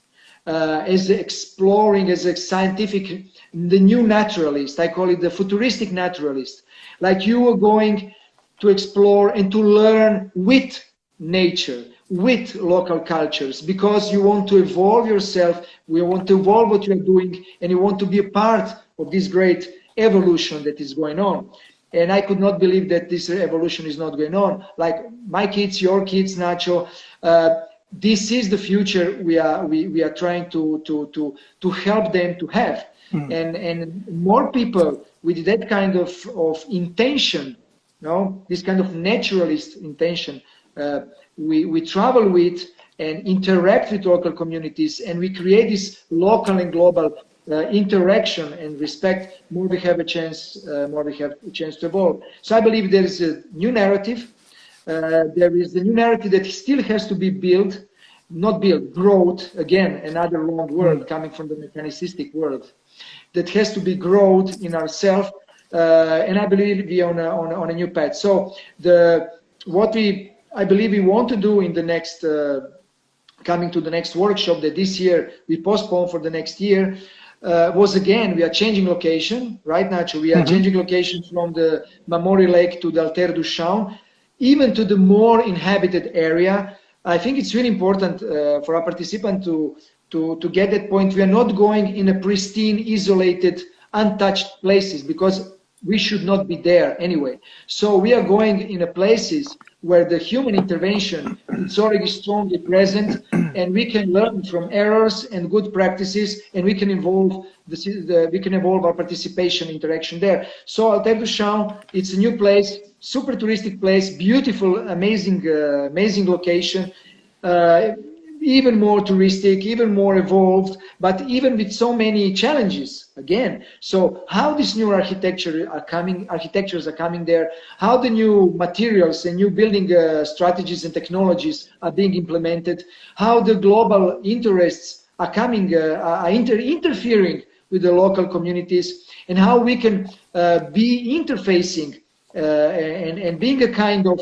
as exploring, as a scientific, the new naturalist. I call it the futuristic naturalist. Like you are going to explore and to learn with nature, with local cultures, because you want to evolve yourself, you want to evolve what you're doing, and you want to be a part of this great evolution that is going on. And I could not believe that this evolution is not going on. Like my kids, your kids, Nacho, this is the future we are trying to help them to have. And more people with that kind of intention, you know, this kind of naturalist intention, we travel with and interact with local communities, and we create this local and global interaction and respect. More we have a chance to evolve. So I believe there is a new narrative. There is the new narrative that still has to be built, not built, growth. Again, another wrong word coming from the mechanicistic world. That has to be growth in ourselves, and I believe we are on a new path. So I believe we want to do in the next, coming to the next workshop that this year we postponed for the next year, was again, we are changing location, right, Nacho? We are changing location from the Mamori Lake to the Alter du Chão, even to the more inhabited area. I think it's really important for our participant to get that point. We are not going in a pristine, isolated, untouched places, because we should not be there anyway. So we are going in a places where the human intervention is already strongly present, and we can learn from errors and good practices, and we can evolve our participation interaction there. So Alter du Chão, it's a new place, super touristic place, beautiful, amazing location. Even more touristic, even more evolved, but even with so many challenges again. So how these new architectures are coming there, how the new materials and new building strategies and technologies are being implemented, how the global interests are coming, interfering with the local communities, and how we can be interfacing and being a kind of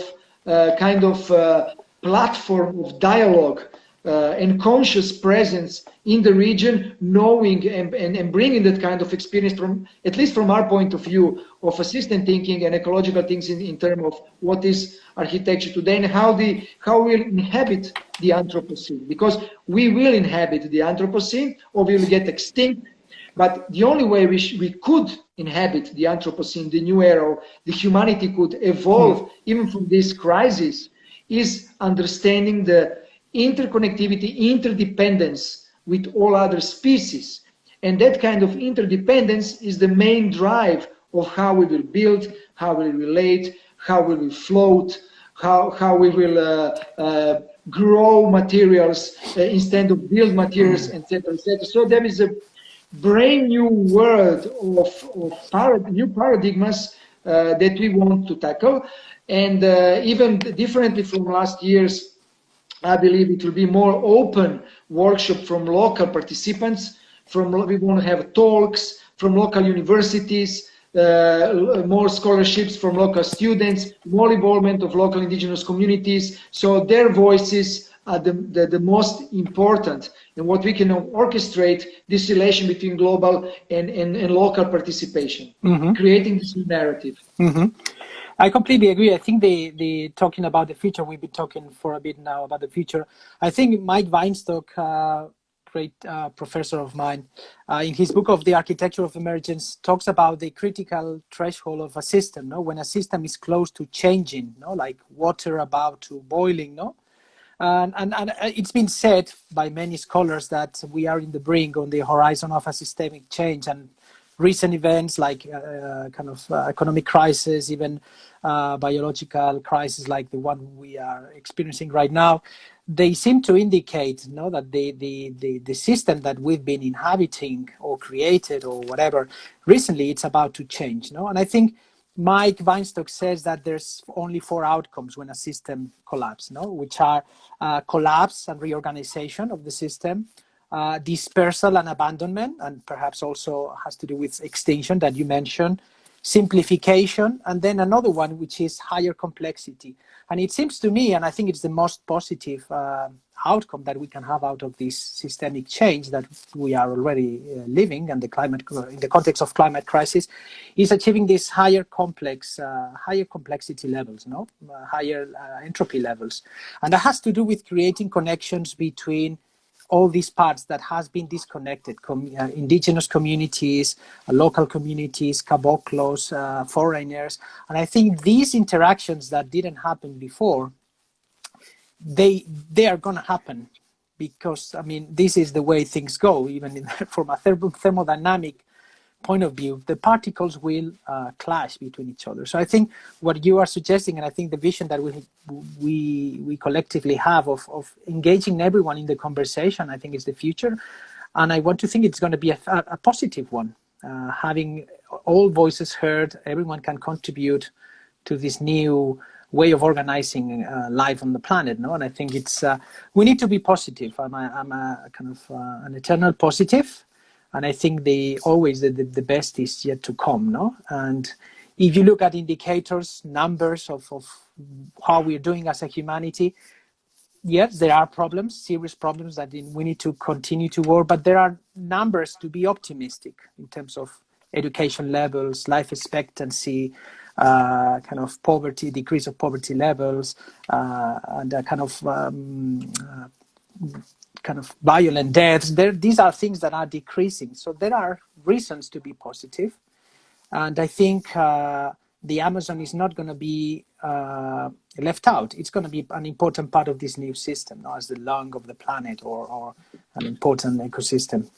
platform of dialogue and conscious presence in the region, knowing and bringing that kind of experience from, at least from our point of view, of assistant thinking and ecological things in terms of what is architecture today and how we'll inhabit the Anthropocene. Because we will inhabit the Anthropocene or we will get extinct. But the only way we could inhabit the Anthropocene, the new era, the humanity could evolve even from this crisis, is understanding the interconnectivity, interdependence with all other species. And that kind of interdependence is the main drive of how we will build, how we will relate, how we will float, how we will grow materials instead of build materials, etc., etc. So there is a brand new world of new paradigms that we want to tackle. And even differently from last year's, I believe it will be more open workshop from local participants. We want to have talks from local universities, more scholarships from local students, more involvement of local indigenous communities. So their voices are the most important, and what we can orchestrate this relation between global and local participation, creating this new narrative. I completely agree. I think the talking about the future, we've been talking for a bit now about the future. I think Mike Weinstock, great professor of mine, in his book of The Architecture of Emergence, talks about the critical threshold of a system. No, when a system is close to changing, no, like water about to boiling, no. And it's been said by many scholars that we are in the brink, on the horizon of a systemic change, and recent events like economic crisis, even biological crisis like the one we are experiencing right now, they seem to indicate, no, that the system that we've been inhabiting or created or whatever recently, it's about to change, no. And I think Mike Weinstock says that there's only 4 outcomes when a system collapses, no? Which are collapse and reorganization of the system, dispersal and abandonment, and perhaps also has to do with extinction that you mentioned, simplification, and then another one, which is higher complexity. And it seems to me, and I think it's the most positive outcome that we can have out of this systemic change that we are already living, and in the context of climate crisis, is achieving these higher complexity levels, no, higher entropy levels, and that has to do with creating connections between all these parts that has been disconnected, indigenous communities, local communities, caboclos, foreigners. And I think these interactions that didn't happen before, they are going to happen, because, I mean, this is the way things go, even from a thermodynamic point of view. The particles will clash between each other. So I think what you are suggesting, and I think the vision that we collectively have of engaging everyone in the conversation, I think is the future. And I want to think it's going to be a positive one, having all voices heard, everyone can contribute to this new way of organizing life on the planet, no? And I think it's we need to be positive. I'm a kind of an eternal positive, and I think always the best is yet to come, no? And if you look at indicators, numbers of how we're doing as a humanity, yes, there are problems, serious problems that we need to continue to work, but there are numbers to be optimistic in terms of education levels, life expectancy, kind of poverty, decrease of poverty levels, and kind of violent deaths. These are things that are decreasing. So there are reasons to be positive. And I think the Amazon is not going to be left out. It's going to be an important part of this new system, no, as the lung of the planet or an important ecosystem.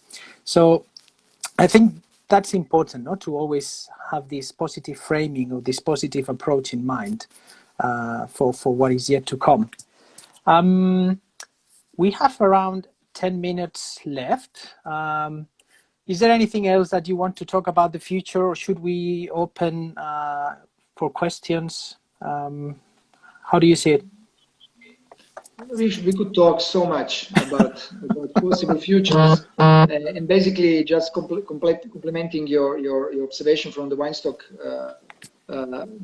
So I think that's important, not to always have this positive framing or this positive approach in mind for what is yet to come. We have around 10 minutes left. Is there anything else that you want to talk about the future, or should we open for questions? How do you see it? We could talk so much about possible futures, and basically just complementing your observation from the Weinstock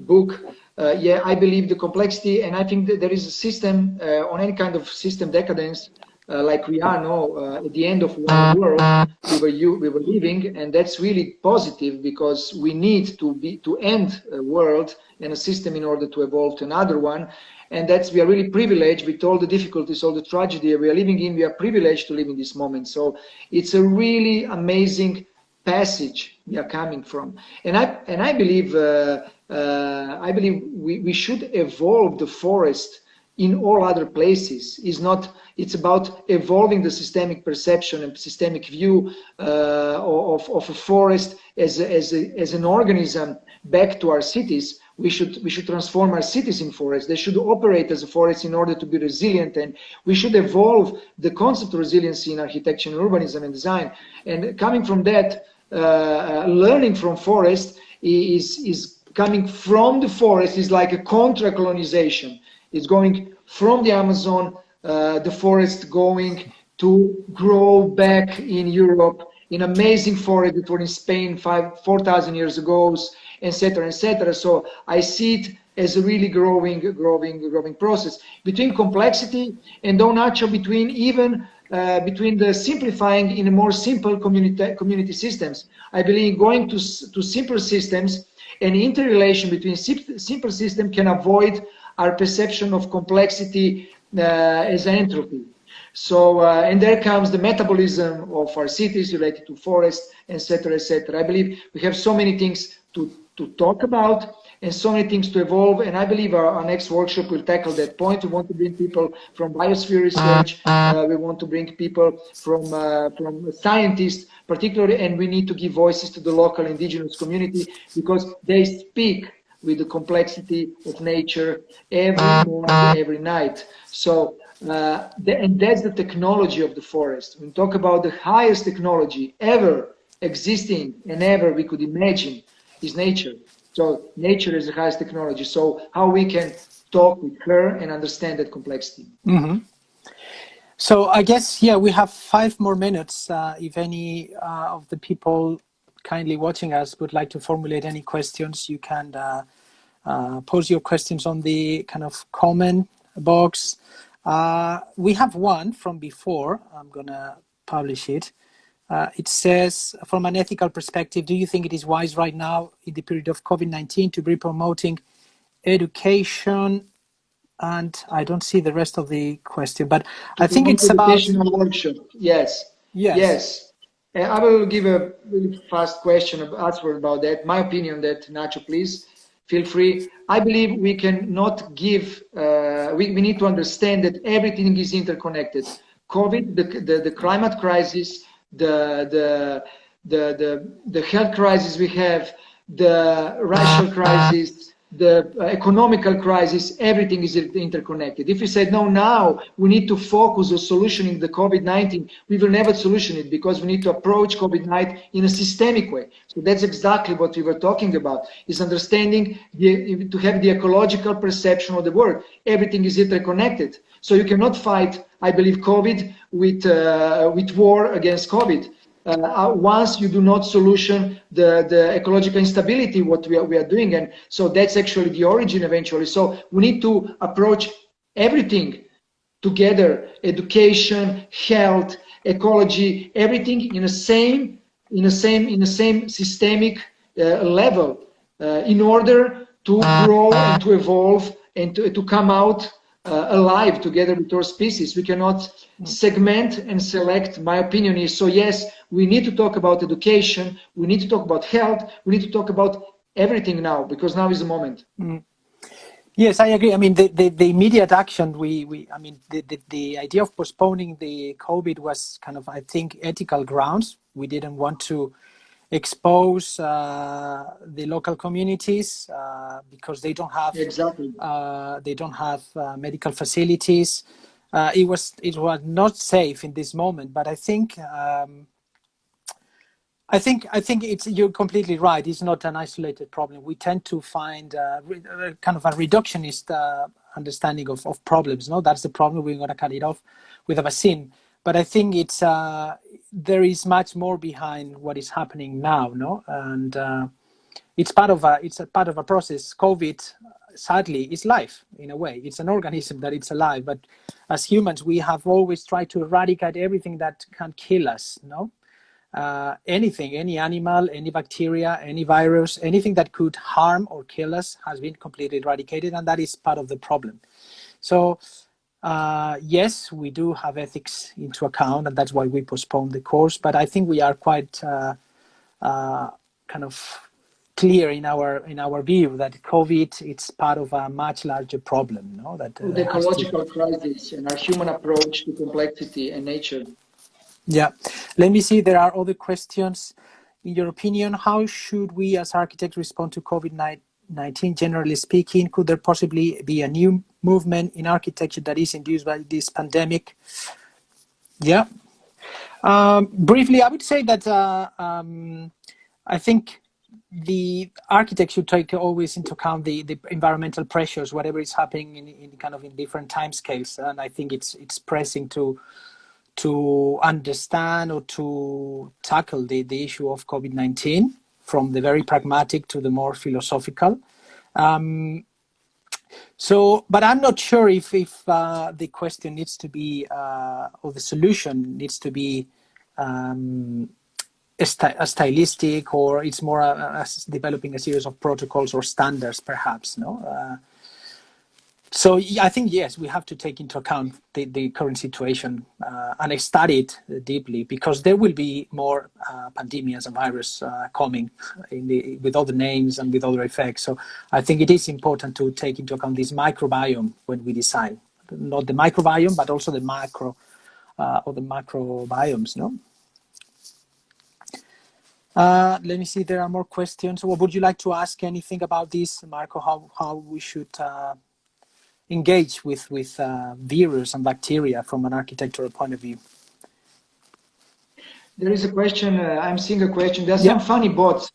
book. Yeah, I believe the complexity, and I think that there is a system on any kind of system decadence, like we are now at the end of one world we were living, and that's really positive, because we need to end a world and a system in order to evolve to another one. And we are really privileged with all the difficulties, all the tragedy we are living in. We are privileged to live in this moment. So it's a really amazing passage we are coming from. And I believe we should evolve the forest in all other places. It's about evolving the systemic perception and systemic view of a forest as an organism back to our cities. We should transform our cities in forests. They should operate as a forest in order to be resilient, and we should evolve the concept of resiliency in architecture and urbanism and design. And coming from that, learning from forest is coming from the forest is like a contra-colonization. It's going from the Amazon, the forest going to grow back in Europe, in amazing forests that were in Spain 4,000 years ago, etc., etc. So I see it as a really growing process between complexity and Nacho, between the simplifying in a more simple community systems. I believe going to simpler systems and interrelation between simple systems can avoid our perception of complexity as entropy. So, and there comes the metabolism of our cities related to forests, etc., etc. I believe we have so many things to talk about and so many things to evolve, and I believe our next workshop will tackle that point. We want to bring people from biosphere research, we want to bring people from scientists particularly, and we need to give voices to the local indigenous community, because they speak with the complexity of nature every morning, every night. So, and that's the technology of the forest. When we talk about the highest technology ever existing and ever we could imagine is nature. So nature is the highest technology. So how we can talk with her and understand that complexity. Mm-hmm. So I guess, yeah, we have 5 more minutes. If any of the people kindly watching us would like to formulate any questions, you can pose your questions on the kind of comment box. We have one from before. I'm going to publish it. It says, from an ethical perspective, do you think it is wise right now in the period of COVID-19 to be promoting education? And I don't see the rest of the question, but To I think promote it's about, educational workshop. Yes, yes. yes. I will give a really fast answer about that. My opinion that, Nacho, please feel free. I believe we cannot give, we need to understand that everything is interconnected. COVID, the climate crisis, the health crisis we have, the racial crisis, the economical crisis, everything is interconnected. If we said, no, now we need to focus on solutioning the COVID-19, we will never solution it because we need to approach COVID-19 in a systemic way. So that's exactly what we were talking about, is understanding, to have the ecological perception of the world. Everything is interconnected. So you cannot fight, I believe, COVID with war against COVID. Once you do not solution the ecological instability, what we are doing. And so that's actually the origin eventually. So we need to approach everything together, education, health, ecology, everything in the same systemic level in order to grow and to evolve and to come out alive together with our species. We cannot segment and select. My opinion is, so yes, we need to talk about education, we need to talk about health, we need to talk about everything now, because now is the moment. Yes, I agree. I mean, the immediate action, I mean, the idea of postponing the COVID was kind of, I think, ethical grounds. We didn't want to expose the local communities because they don't have medical facilities. It was not safe in this moment, but I think it's, you're completely right. It's not an isolated problem. We tend to find kind of a reductionist understanding of problems. No, that's the problem. We're going to cut it off with a vaccine. But I think it's there is much more behind what is happening now. No, and it's a part of a process. COVID, sadly, is life in a way. It's an organism that it's alive. But as humans, we have always tried to eradicate everything that can kill us. No. Anything, any animal, any bacteria, any virus, anything that could harm or kill us has been completely eradicated, and that is part of the problem. So yes, we do have ethics into account, and that's why we postponed the course. But I think we are quite kind of clear in our view that COVID, it's part of a much larger problem. No, that the ecological crisis and our human approach to complexity and nature. Yeah, let me see. There are other questions. In your opinion, how should we as architects respond to COVID-19? Generally speaking, could there possibly be a new movement in architecture that is induced by this pandemic? Yeah. Briefly, I would say that I think the architect should take always into account the environmental pressures, whatever is happening in kind of in different timescales, and I think it's pressing to understand or to tackle the issue of COVID-19 from the very pragmatic to the more philosophical. But I'm not sure if the question needs to be, or the solution needs to be a stylistic, or it's more developing a series of protocols or standards, perhaps, no? So I think, yes, we have to take into account the current situation and study it deeply, because there will be more pandemias and virus coming with other names and with other effects. So I think it is important to take into account this microbiome when we design, not the microbiome, but also the macro or the macrobiomes, no? Let me see, there are more questions. Well, would you like to ask anything about this, Marko, how we should engage with virus and bacteria from an architectural point of view? There is a question, I'm seeing a question. There are some funny bots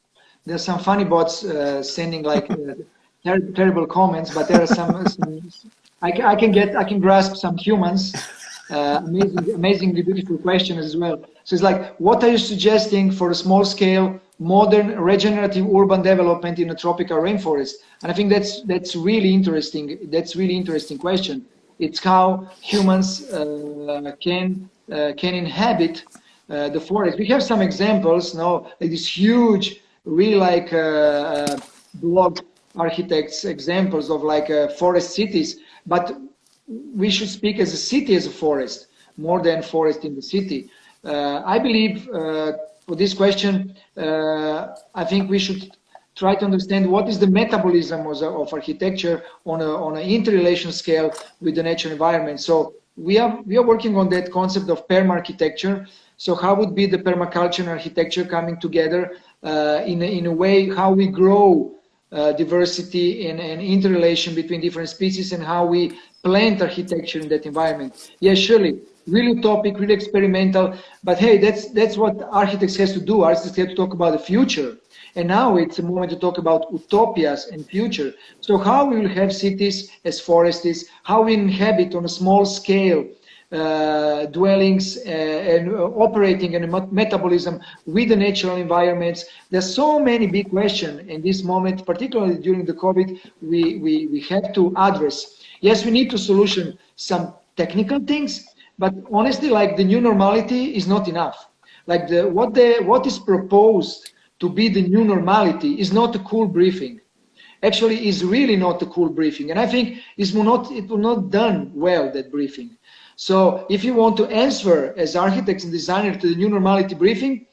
there's some funny bots sending like terrible comments, but there are some I can grasp some humans. Amazingly beautiful questions as well. So it's like, what are you suggesting for a small scale, modern, regenerative urban development in a tropical rainforest? And I think that's really interesting. That's really interesting question. It's how humans can inhabit the forest. We have some examples now, like this huge, really like block architects examples of like forest cities, but we should speak as a city as a forest, more than forest in the city. I believe for this question, I think we should try to understand what is the metabolism of architecture on an interrelation scale with the natural environment. So we are working on that concept of perma-architecture. So how would be the permaculture and architecture coming together in a way, how we grow diversity and interrelation between different species, and how we plant architecture in that environment. Yes, surely, really utopic, really experimental, but hey, that's what architects has to do. Architects have to talk about the future. And now it's a moment to talk about utopias and future. So how we will have cities as forests, how we inhabit on a small scale dwellings and operating in a metabolism with the natural environments. There's so many big questions in this moment, particularly during the COVID, we have to address. Yes, we need to solution some technical things, but honestly, like the new normality is not enough. Like what is proposed to be the new normality is not a cool briefing. Actually, is really not a cool briefing, and I think it will not done well, that briefing. So if you want to answer as architects and designers to the new normality briefing,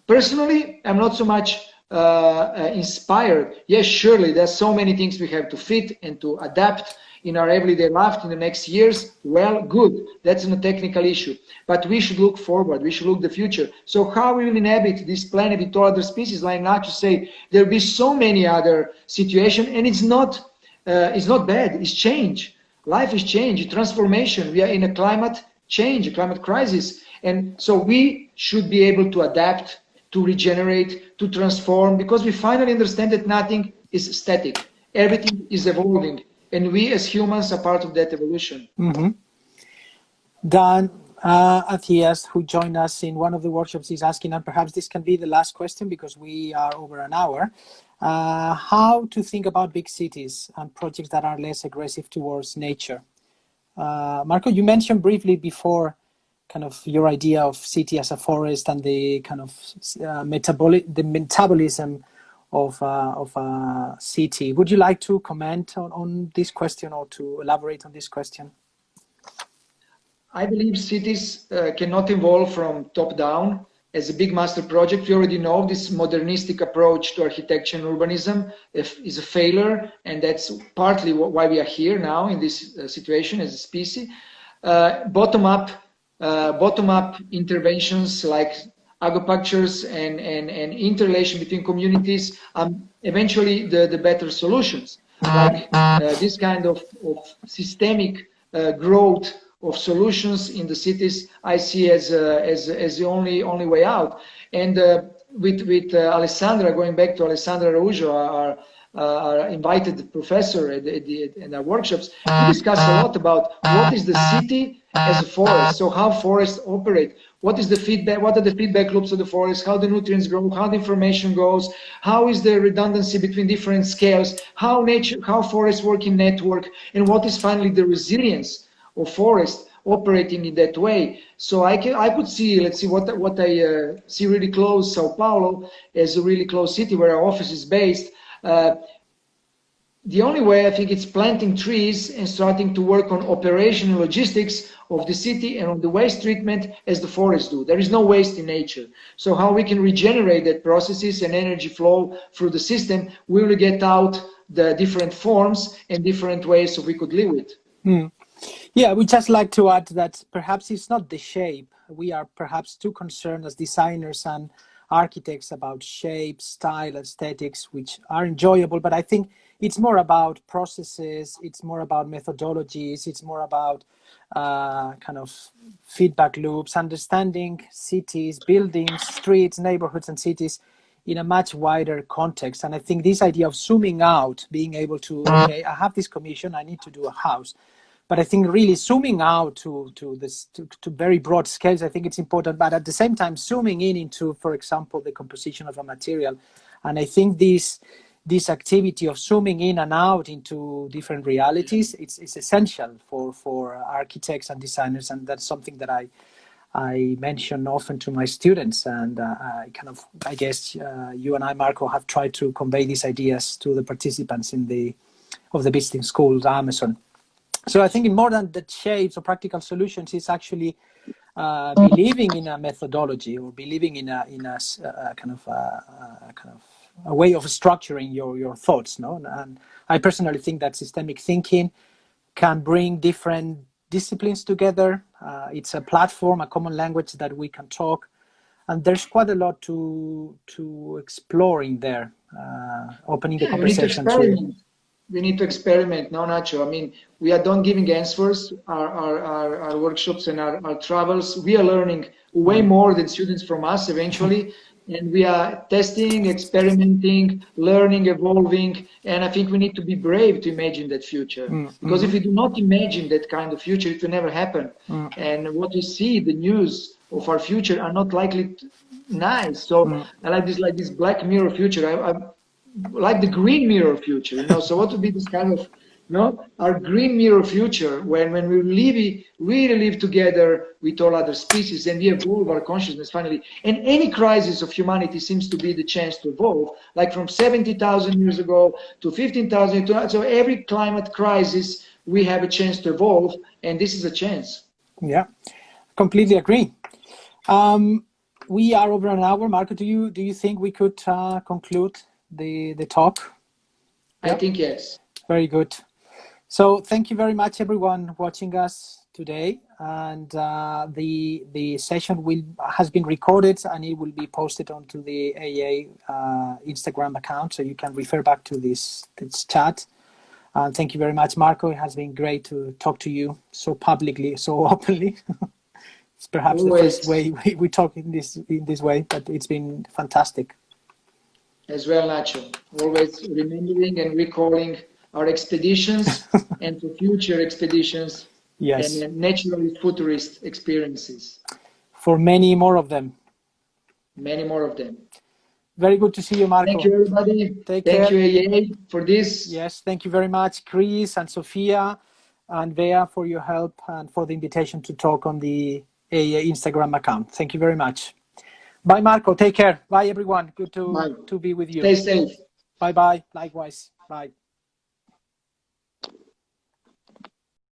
personally, I'm not so much inspired. Yes, surely there's so many things we have to fit and to adapt in our everyday life in the next years. Well, good. That's a technical issue. But we should look forward. We should look the future. So how we will inhabit this planet with all other species, like Nacho say, there'll be so many other situations, and it's not bad. It's change. Life is change, transformation. We are in a climate change, a climate crisis. And so we should be able to adapt, to regenerate, to transform, because we finally understand that nothing is static. Everything is evolving. And we as humans are part of that evolution. Mm-hmm. Dan Athias, who joined us in one of the workshops, is asking, and perhaps this can be the last question because we are over an hour, how to think about big cities and projects that are less aggressive towards nature. Marko, you mentioned briefly before kind of your idea of city as a forest and the kind of metabolism of a city. Would you like to comment on this question or to elaborate on this question? I believe cities cannot evolve from top down as a big master project. We already know this modernistic approach to architecture and urbanism is a failure, and that's partly why we are here now in this situation as a species. Bottom-up interventions like agricultures and interrelation between communities are eventually the better solutions. Like this kind of systemic growth of solutions in the cities, I see as the only way out. And with Alessandra, going back to Alessandra Araujo, our invited professor in our workshops, we discuss a lot about what is the city as a forest. So how forests operate, what is the feedback, what are the feedback loops of the forest, how the nutrients grow, how the information goes, how is the redundancy between different scales, how forests work in network, and what is finally the resilience of forest operating in that way. So I could see, let's see what I see really close, Sao Paulo as a really close city where our office is based. The only way, I think, it's planting trees and starting to work on operational logistics of the city and on the waste treatment as the forests do. There is no waste in nature. So how we can regenerate that processes and energy flow through the system, we will get out the different forms and different ways so we could live with. Yeah, we just like to add that perhaps it's not the shape. We are perhaps too concerned as designers and architects about shape, style, aesthetics, which are enjoyable, but I think it's more about processes, it's more about methodologies, it's more about kind of feedback loops, understanding cities, buildings, streets, neighborhoods and cities in a much wider context. And I think this idea of zooming out, being able to, okay, I have this commission, I need to do a house. But I think really zooming out to very broad scales, I think it's important. But at the same time, zooming in into, for example, the composition of a material. And I think this activity of zooming in and out into different realities, it's essential for architects and designers. And that's something that I mention often to my students, and I guess you and I, Marko, have tried to convey these ideas to the participants of the business school, Amazon. So I think in more than the shapes or practical solutions, it's actually believing in a methodology, or believing in a kind of a way of structuring your thoughts. No, and I personally think that systemic thinking can bring different disciplines together. It's a platform, a common language that we can talk, and there's quite a lot to explore in there. Opening the conversation to. We need to experiment, no, Nacho. I mean, we are not giving answers. Our workshops and our travels, we are learning way more than students from us eventually. And we are testing, experimenting, learning, evolving. And I think we need to be brave to imagine that future. Because if we do not imagine that kind of future, it will never happen. And what we see, the news of our future are not likely nice. So I like this Black Mirror future. I like the green mirror future, you know. So what would be this kind of, you know, our green mirror future when we really live together with all other species and we evolve our consciousness finally. And any crisis of humanity seems to be the chance to evolve, like from 70,000 years ago to 15,000. So every climate crisis, we have a chance to evolve, and this is a chance. Yeah, completely agree. We are over an hour. Marko, do you think we could conclude the talk? I think yes. Very good. So thank you very much, everyone watching us today. And the session has been recorded, and it will be posted onto the AA Instagram account, so you can refer back to this chat. Thank you very much, Marko. It has been great to talk to you so publicly, so openly. It's perhaps the first way we talk in this way, but it's been fantastic. As well, Nacho. Always remembering and recalling our expeditions and for future expeditions. Yes. And naturalist futurist experiences. For many more of them. Many more of them. Very good to see you, Marko. Thank you, everybody. Thank you, AA, for this. Yes, thank you very much, Chris and Sophia and Bea, for your help and for the invitation to talk on the AA Instagram account. Thank you very much. Bye, Marko. Take care. Bye, everyone. Good to be with you. Stay safe. Bye-bye. Likewise. Bye.